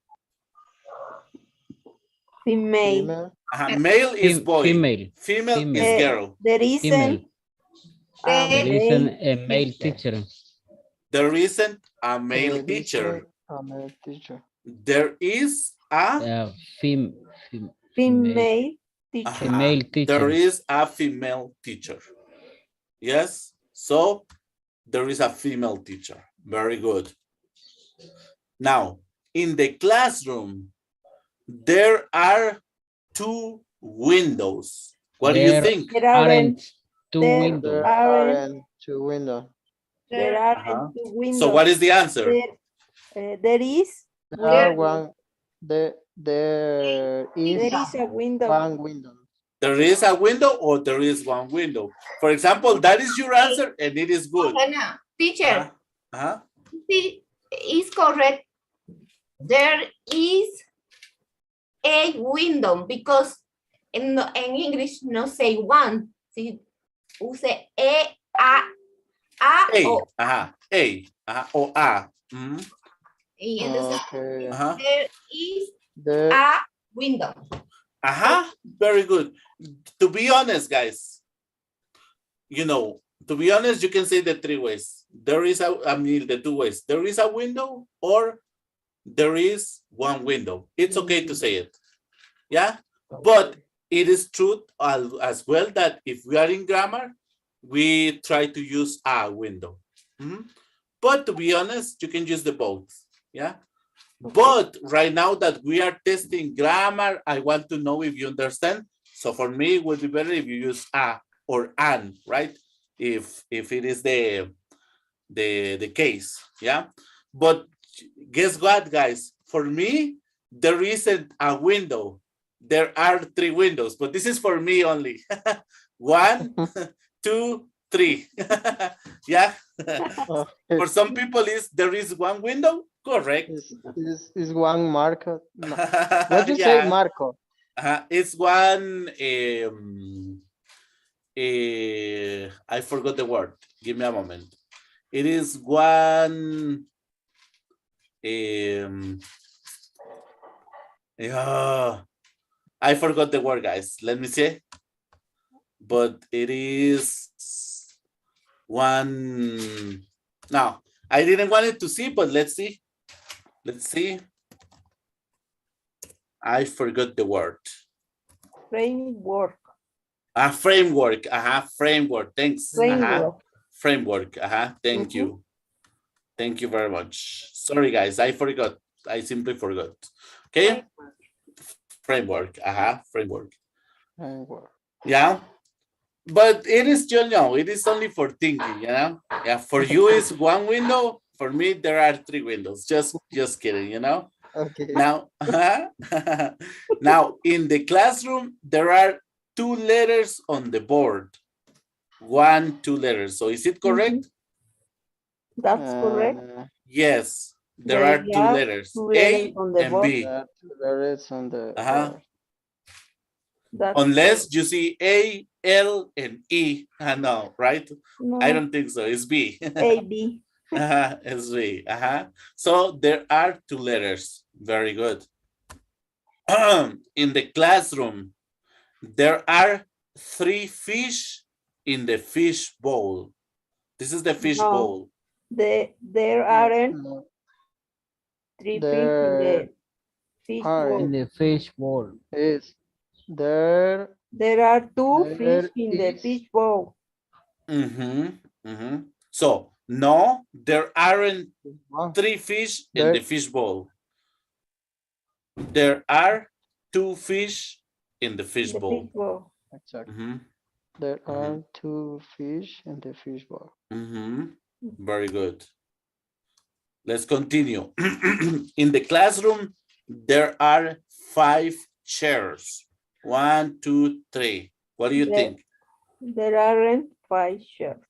Female. Male is boy. Female. Is girl. There isn't. There isn't a male teacher. There isn't a male teacher. A male teacher. There is a female teacher. Female teacher. There is a female teacher. Yes. So there is a female teacher. Very good. Now, in the classroom, there are 2 windows. What do you think? There aren't 2 windows. There aren't 2 windows. There aren't 2 windows. So what is the answer? There is. There are one. There There is a window. one window. There is a window or there is one window. For example, that is your answer and it is good. No, teacher, is correct. There is a window because in English no say one. Si use a, o. O a. Y entonces, Okay. there is There a window. Very good. To be honest, guys, you know, to be honest, you can say the 3 ways. There is the 2 ways. There is a window or there is one window. It's okay to say it. Yeah. But it is true as well that if we are in grammar, we try to use a window. But to be honest, you can use the both. Yeah. But right now that we are testing grammar, I want to know if you understand. So for me, it would be better if you use a or an, right? If it is the case, yeah. But guess what, guys? for me, there isn't a window. There are 3 windows, but this is for me only. 1, 2, 3. Yeah. For some people, there is 1 window. Correct. Is one Marco. What you say, Yeah. Marco? It's one. I forgot the word. Give me a moment. It is one. Yeah, I forgot the word, guys. Let me see. But it is one. Now, I didn't want it to see, but let's see. Let's see. I forgot the word. Framework. Framework. Framework. Thanks. Framework. Framework. Thank you. Thank you very much. Sorry, guys. I forgot. I simply forgot. Okay. Framework. Framework. Yeah. But it is, you know, it is only for thinking, you know? Yeah. For you, it's 1 window. For me, there are 3 windows. Just kidding, you know? Okay. Now, now in the classroom, there are 2 letters on the board. 1, 2 letters. So is it correct? That's correct. Yes, there are 2 letters, A on the and board. B. There is on the board. Unless you see A, L, and E. No, right? No. I don't think so. It's B. A, B. It's B. So there are 2 letters. Very good. In the classroom, there are 3 fish in the fish bowl. This is the fish bowl. There aren't 3 fish in the fish bowl. In the fish bowl. Is there? There are 2 fish in the fish bowl. So no, there aren't 3 fish in the fish bowl. There are 2 fish in the fish bowl. Exactly. There are 2 fish in the fish bowl. Very good. Let's continue. In the classroom, there are 5 chairs. 1, 2, 3. What do you think? There aren't 5 chairs.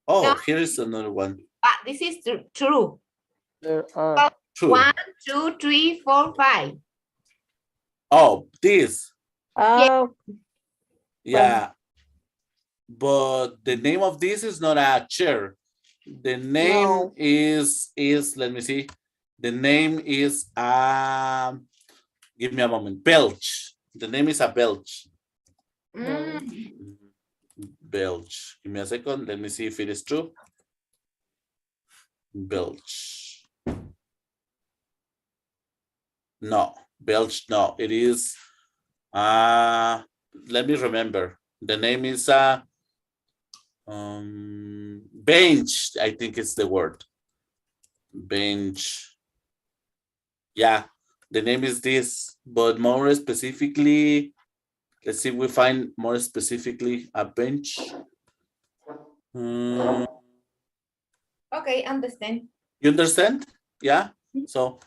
Oh, No. here is another one. This is true. There are. True. 1, 2, 3, 4, 5. Oh, this. Oh, Yeah. But the name of this is not a chair. The name is let me see. The name is give me a moment. Belch. The name is a belch. Belch. Give me a second. Let me see if it is true. Belch. No, belch. No, it is. Let me remember. The name is bench. I think it's the word. Bench. Yeah, the name is this, but more specifically, let's see if we find more specifically a bench. Okay, understand. You understand? Yeah. So,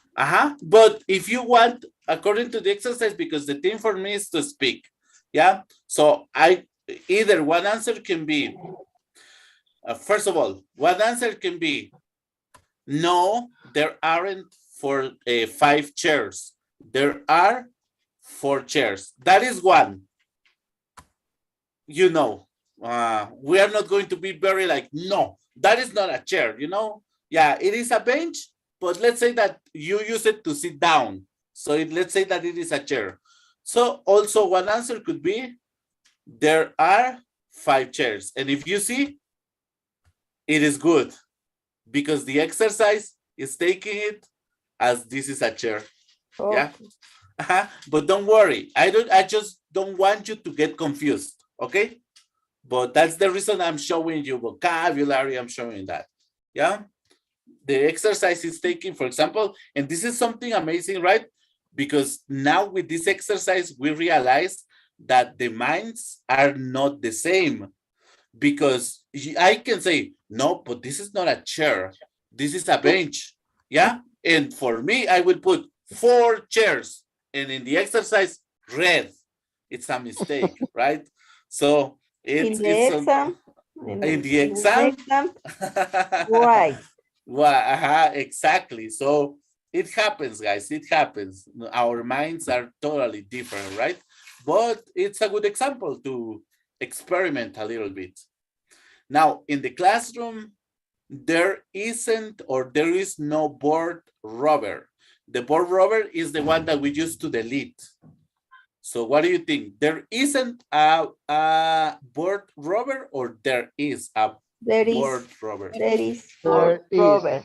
but if you want, according to the exercise, because the thing for me is to speak. Yeah. So either one answer can be, first of all, one answer can be, no, there aren't 5 chairs. There are 4 chairs. That is one. You know, we are not going to be very like, no, that is not a chair, you know? Yeah, it is a bench, but let's say that you use it to sit down. So let's say that it is a chair. So also one answer could be, there are 5 chairs. And if you see, it is good because the exercise is taking it as this is a chair. Yeah. But don't worry. I just don't want you to get confused. Okay. But that's the reason I'm showing you vocabulary. I'm showing that. Yeah. The exercise is taking, for example, and this is something amazing, right? Because now with this exercise, we realize that the minds are not the same. Because I can say, no, but this is not a chair. This is a bench. Yeah. And for me, I will put 4 chairs. And in the exercise, red. It's a mistake, right? So In it's the exam, in the exam. right. Well, exactly. So it happens, guys. It happens. Our minds are totally different, right? But it's a good example to experiment a little bit. Now, in the classroom, there isn't or there is no board rubber. The board rubber is the one that we use to delete. So what do you think? There isn't a board rubber or there is a board rubber? There is There is rubber.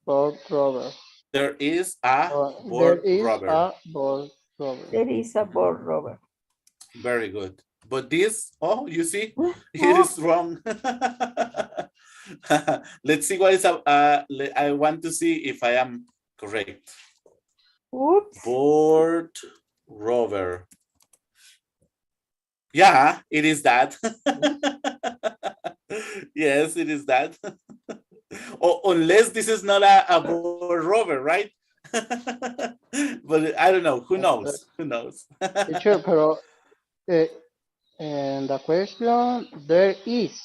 board rubber. There is a There board is rubber. a board rubber. There is a board rubber. Very good. But this, oh, you see, Oh. it is wrong. Let's see what is I want to see if I am correct. Oops. Board rubber. Yeah, it is that. Yes, it is that. Or unless this is not a board rubber, right? But I don't know. Who knows? Who knows? Teacher, pero and the question, there is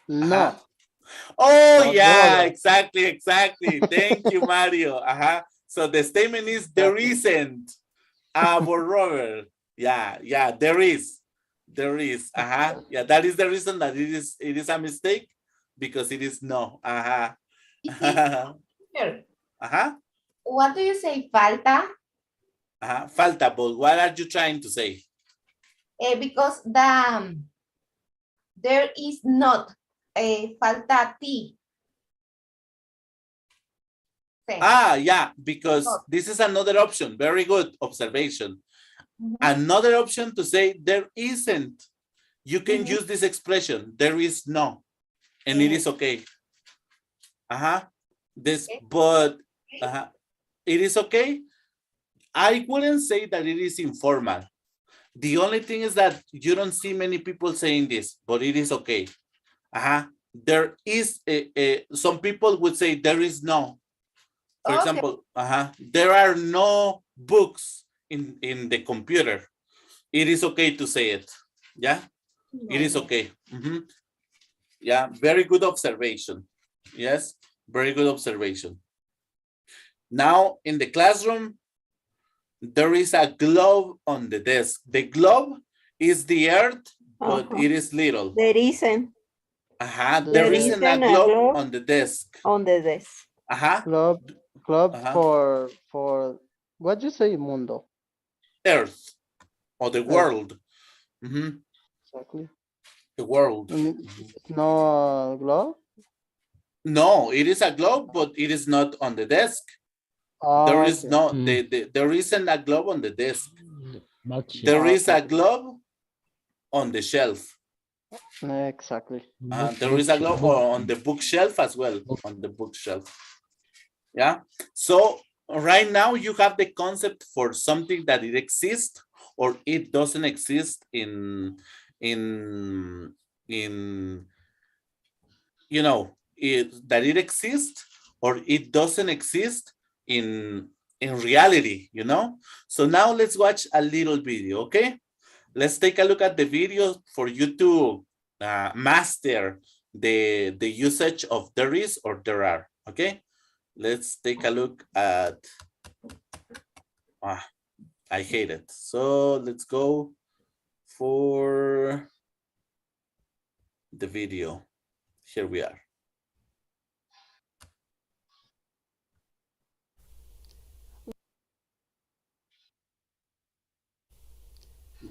no. Oh, Board yeah, rubber. exactly. Thank you, Mario. So the statement is there isn't a board rubber. Yeah, there is. There is. Yeah, that is the reason that it is a mistake because it is no. Here. Ajá. What do you say, falta? Falta, but what are you trying to say? Because there is not a falta T. Sí. Yeah, because this is another option. Very good observation. Another option to say there isn't. You can use this expression. There is no, and it is okay. But it is okay. I wouldn't say that it is informal. The only thing is that you don't see many people saying this, but it is okay. There is some people would say there is no. For example, there are no books in the computer. It is okay to say it. Yeah, it is okay. Yeah, very good observation. Yes, very good observation. Now in the classroom, there is a globe on the desk. The globe is the earth, but it is little. There isn't. There isn't a globe on the desk. On the desk. Globe for what you say, mundo? Earth or the world. Exactly. The world. No globe? No, it is a globe, but it is not on the desk. There is no, there isn't a globe on the desk. There is a globe on the shelf. Exactly. There is a globe on the bookshelf as well, on the bookshelf. Yeah. So right now you have the concept for something that it exists or it doesn't exist in you know, that it exists or it doesn't exist in reality, you know. So now let's watch a little video. Okay, let's take a look at the video for you to master the usage of there is or there are. Okay, let's take a look at I hate it. So let's go for the video. Here we are.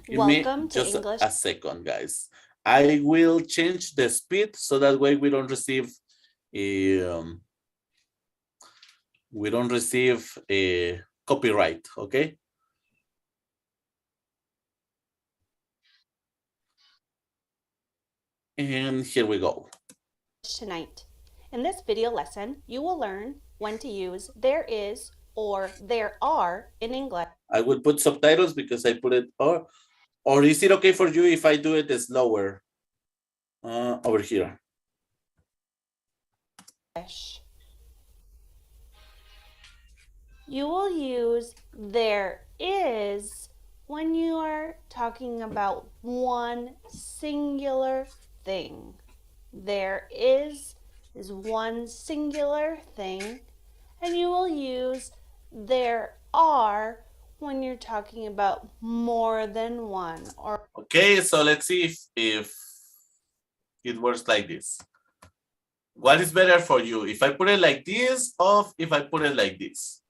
Give Welcome me to just English. a second, guys. I will change the speed so that way we don't receive a copyright, okay? And here we go. Tonight. In this video lesson, you will learn when to use there is or there are in English. I will put subtitles because I put it, or is it okay for you if I do it slower over here? You will use there is when you are talking about one singular thing. There is one singular thing, and you will use there are when you're talking about more than one. Or okay, so let's see if it works like this. What is better for you? If I put it like this, or if I put it like this?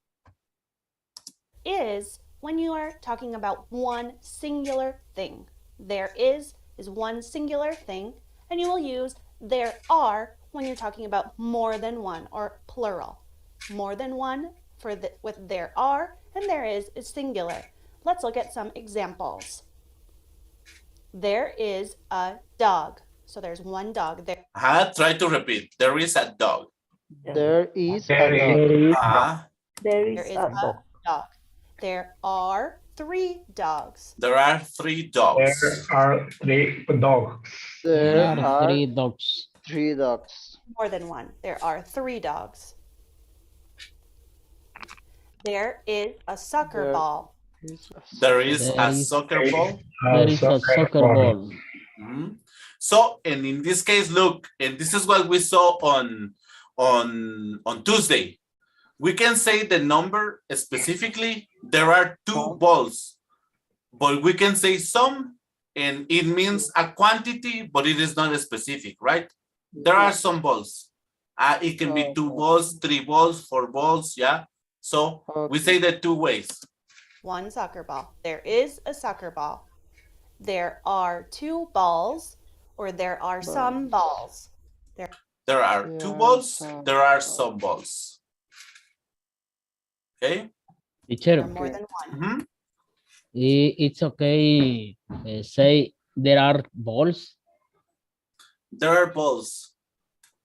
Is when you are talking about one singular thing. There is one singular thing, and you will use there are when you're talking about more than one or plural. More than one with there are, and there is singular. Let's look at some examples. There is a dog. So there's one dog there. Try to repeat. There is a dog. There is a dog. There is a dog. There are 3 dogs. There are 3 dogs. There are 3 dogs. There are 3 dogs. 3 dogs. More than one. There are 3 dogs. There is a soccer ball. There is a soccer ball. There is a soccer ball. So, and in this case, look, and this is what we saw on Tuesday. We can say the number specifically. There are 2 balls, but we can say some, and it means a quantity, but it is not specific, right? There are some balls. It can be 2 balls, 3 balls, 4 balls, yeah. So we say that 2 ways. One soccer ball. There is a soccer ball. There are 2 balls, or there are some balls. There are 2 balls. There are some balls. Okay. Teacher, More than one. it's okay. Say there are balls. There are balls.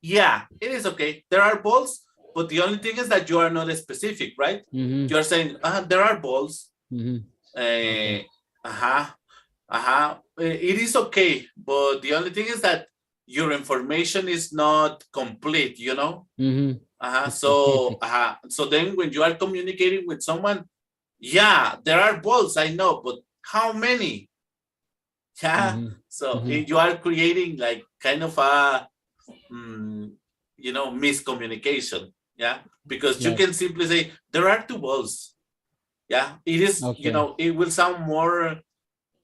Yeah, it is okay. There are balls, but the only thing is that you are not specific, right? You are saying, there are balls. It is okay, but the only thing is that your information is not complete, you know? So then when you are communicating with someone, yeah, there are balls, I know, but how many? Yeah, so you are creating like kind of a, miscommunication, yeah? Because you can simply say, there are 2 balls. Yeah, it is, it will sound more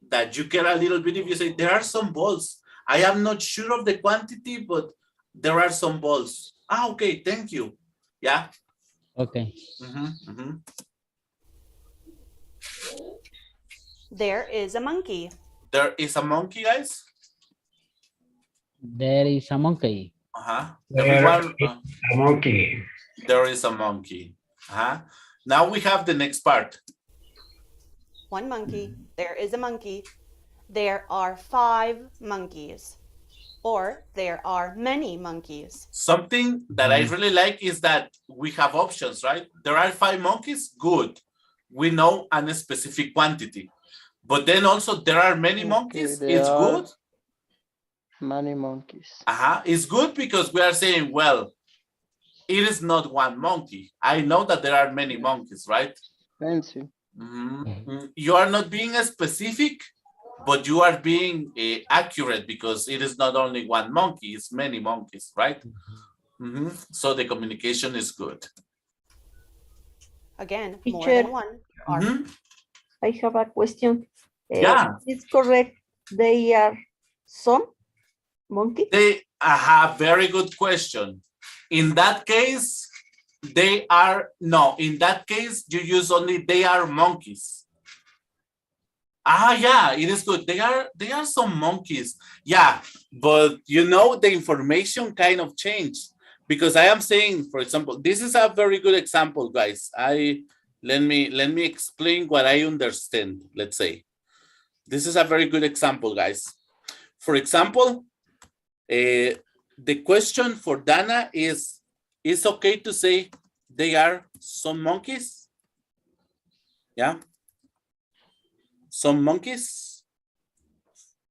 that you care a little bit if you say, there are some balls. I am not sure of the quantity, but there are some balls. Okay, thank you. Yeah. Okay. There is a monkey. There is a monkey, guys. There is a monkey. Everyone, a monkey. There is a monkey. Now we have the next part. One monkey. There is a monkey. There are 5 monkeys. Or there are many monkeys. Something that I really like is that we have options, right? There are 5 monkeys, good. We know a specific quantity. But then also there are many monkeys, it's good. Many monkeys. It's good because we are saying, well, it is not one monkey. I know that there are many monkeys, right? Fancy. You are not being specific, but you are being accurate because it is not only one monkey, it's many monkeys, right? So the communication is good. Again, more Teacher, than one. I have a question. Yeah. It's correct. They are some monkeys? They have very good question. In that case, they are, no, in that case, you use only they are monkeys. Yeah, it is good. They are some monkeys. Yeah, but the information kind of changed because I am saying, for example, this is a very good example, guys. Let me explain what I understand. Let's say this is a very good example, guys. For example, the question for Dana is okay to say they are some monkeys? Yeah. Some monkeys?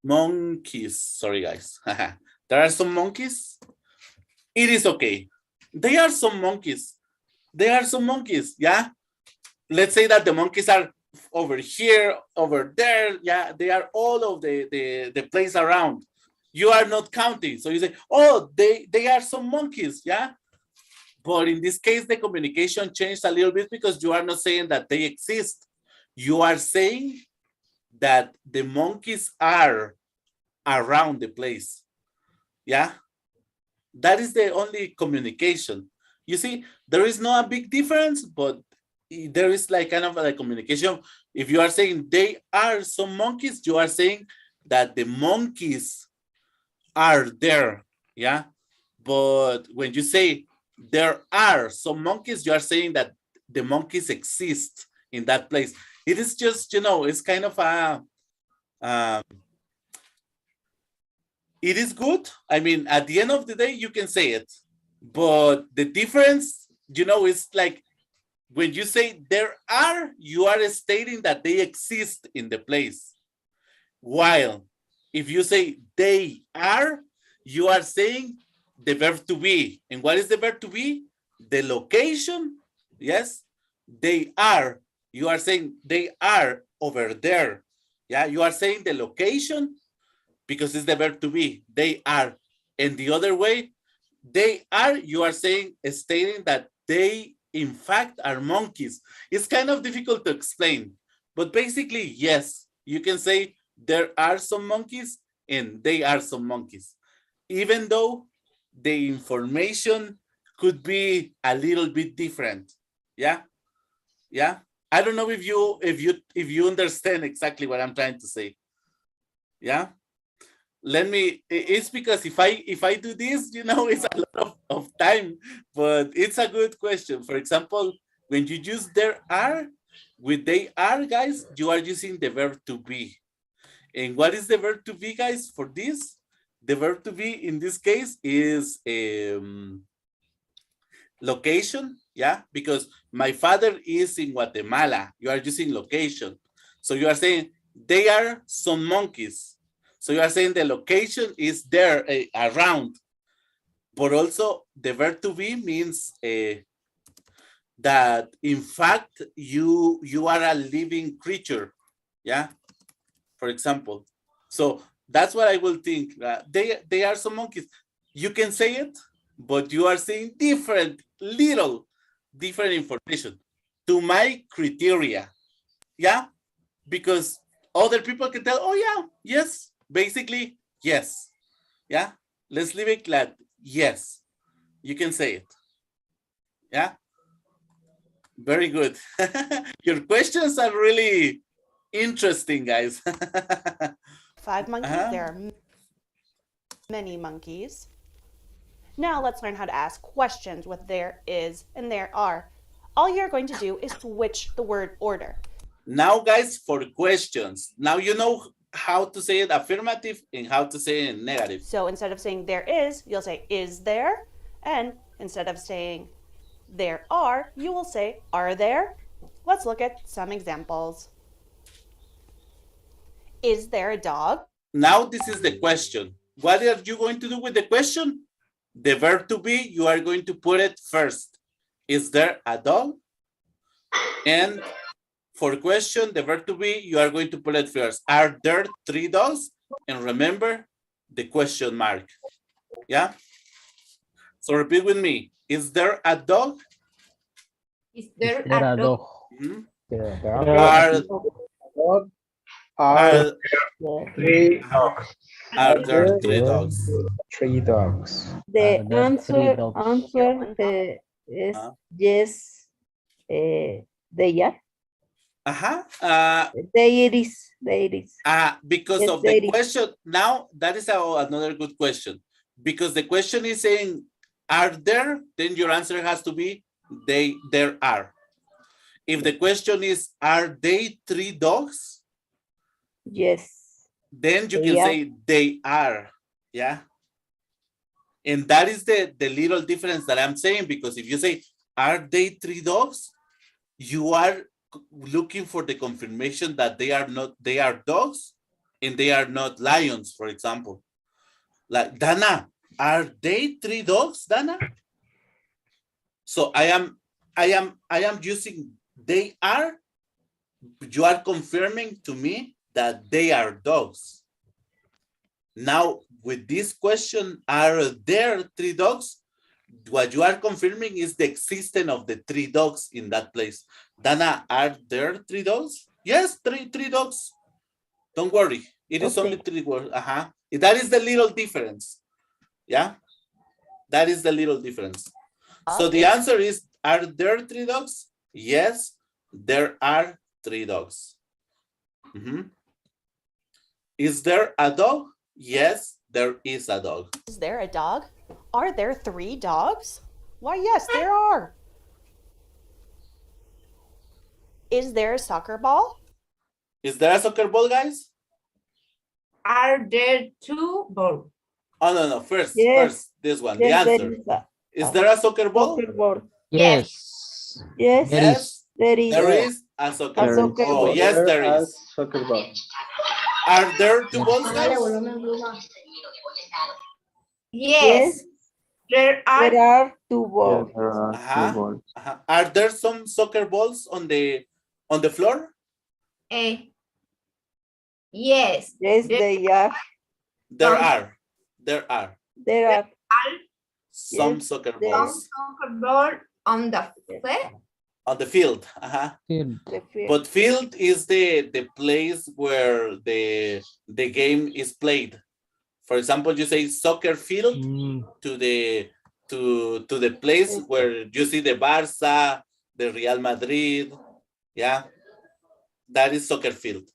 Monkeys, sorry guys. There are some monkeys? It is okay. They are some monkeys. They are some monkeys, yeah? let's say that the monkeys are over here, over there. Yeah, they are all of the place around. You are not counting. So you say, oh, they are some monkeys. Yeah. But in this case, the communication changed a little bit because you are not saying that they exist. You are saying that the monkeys are around the place. Yeah. That is the only communication. You see, there is no a big difference, but there is like kind of a communication. If you are saying they are some monkeys, you are saying that the monkeys are there. Yeah. But when you say there are some monkeys, you are saying that the monkeys exist in that place. It is just, it's kind of a, it is good. I mean, at the end of the day, you can say it. But the difference, is like when you say there are, you are stating that they exist in the place. While if you say they are, you are saying the verb to be. And what is the verb to be? The location. Yes, they are. You are saying they are over there. Yeah, you are saying the location because it's the verb to be. They are. And the other way, they are, you are saying, stating that they in fact are monkeys. It's kind of difficult to explain, but basically, yes, you can say there are some monkeys and they are some monkeys, even though the information could be a little bit different. Yeah. Yeah. I don't know if you understand exactly what I'm trying to say. Yeah. It's because if I do this, it's a lot of time, but it's a good question. For example, when you use there are with they are, guys, you are using the verb to be. And what is the verb to be, guys, for this? The verb to be in this case is location. Yeah, because my father is in Guatemala. You are using location. So you are saying they are some monkeys. So you are saying the location is there around, but also the verb to be means that in fact you are a living creature. Yeah, for example. So that's what I will think. They are some monkeys. You can say it, but you are saying different information to my criteria. Yeah, because other people can tell, oh yeah, yes. Basically, yes. Yeah. Let's leave it like yes. You can say it. Yeah. Very good. Your questions are really interesting, guys. 5 monkeys. There are many monkeys. Now let's learn how to ask questions with there is and there are. All you're going to do is switch the word order. Now, guys, for questions. Now you know how to say it affirmative and how to say it negative. So instead of saying there is, you'll say is there, and instead of saying there are, you will say are there. Let's look at some examples. Is there a dog? Now this is the question. What are you going to do with the question? The verb to be, you are going to put it first. Is there a dog? And for question, the verb to be, you are going to put it first. Are there 3 dogs? And remember the question mark. Yeah? So repeat with me. Is there a dog? Is there There a are dog? Mhm. Are three Are dogs. there 3 dogs? 3 dogs. The There are three answer dogs. is yes. They are. There is. Because Yes, of there the is. question, now that is another good question. Because the question is saying, are there? Then your answer has to be, there are. If the question is, are they 3 dogs? Yes. Then you They can are. say they are. Yeah. And that is the little difference that I'm saying, because if you say, are they 3 dogs? You are looking for the confirmation that they are dogs and they are not lions, for example. Like, Dana, are they 3 dogs, Dana? So I am using they are, you are confirming to me that they are dogs. Now, with this question, are there 3 dogs? What you are confirming is the existence of the 3 dogs in that place. Dana, are there 3 dogs? Yes, three dogs. Don't worry. It is only 3 words. That is the little difference. Yeah, that is the little difference. So the answer is, are there 3 dogs? Yes, there are 3 dogs. Is there a dog? Yes, there is a dog. Is there a dog? Are there 3 dogs? Why, yes, there are. Is there a soccer ball? Is there a soccer ball, guys? Are there 2 balls? Oh, no. First, this one, Yes, the answer. Is there a soccer ball? Soccer ball. Yes. Yes, There is. there is. There is a soccer ball. soccer Oh, ball. yes, there is. Soccer ball. Are there 2 balls, guys? Yes. There are. There are 2 balls. There are 2 balls. Are there some soccer balls on the floor? Yes. Yes, they are. There are. There are. Some Yes, soccer there balls Soccer ball on the field. on the field. Field. The field. But field is the place where the game is played. For example, you say soccer field to the place where you see the Barça, the Real Madrid. Yeah, that is soccer field.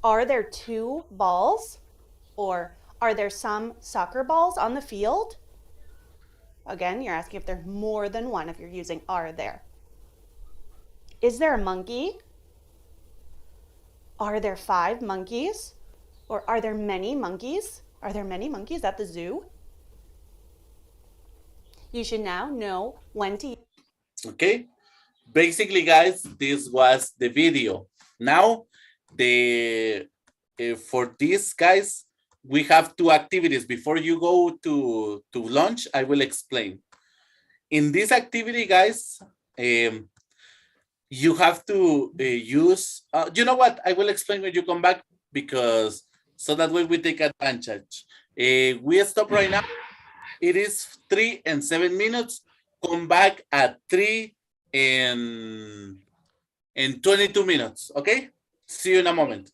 Are there 2 balls? Or are there some soccer balls on the field? Again, you're asking if there's more than one if you're using are there. Is there a monkey? Are there 5 monkeys? Or are there many monkeys? Are there many monkeys at the zoo? You should now know when to. Okay. Basically, guys, this was the video. Now, for this, guys, we have 2 activities. Before you go to lunch, I will explain. In this activity, guys, you have to use, you know what? I will explain when you come back, because so that way we take advantage. We stop right now. It is 3 and 7 minutes. Come back at 3 and 22 minutes. Okay. See you in a moment.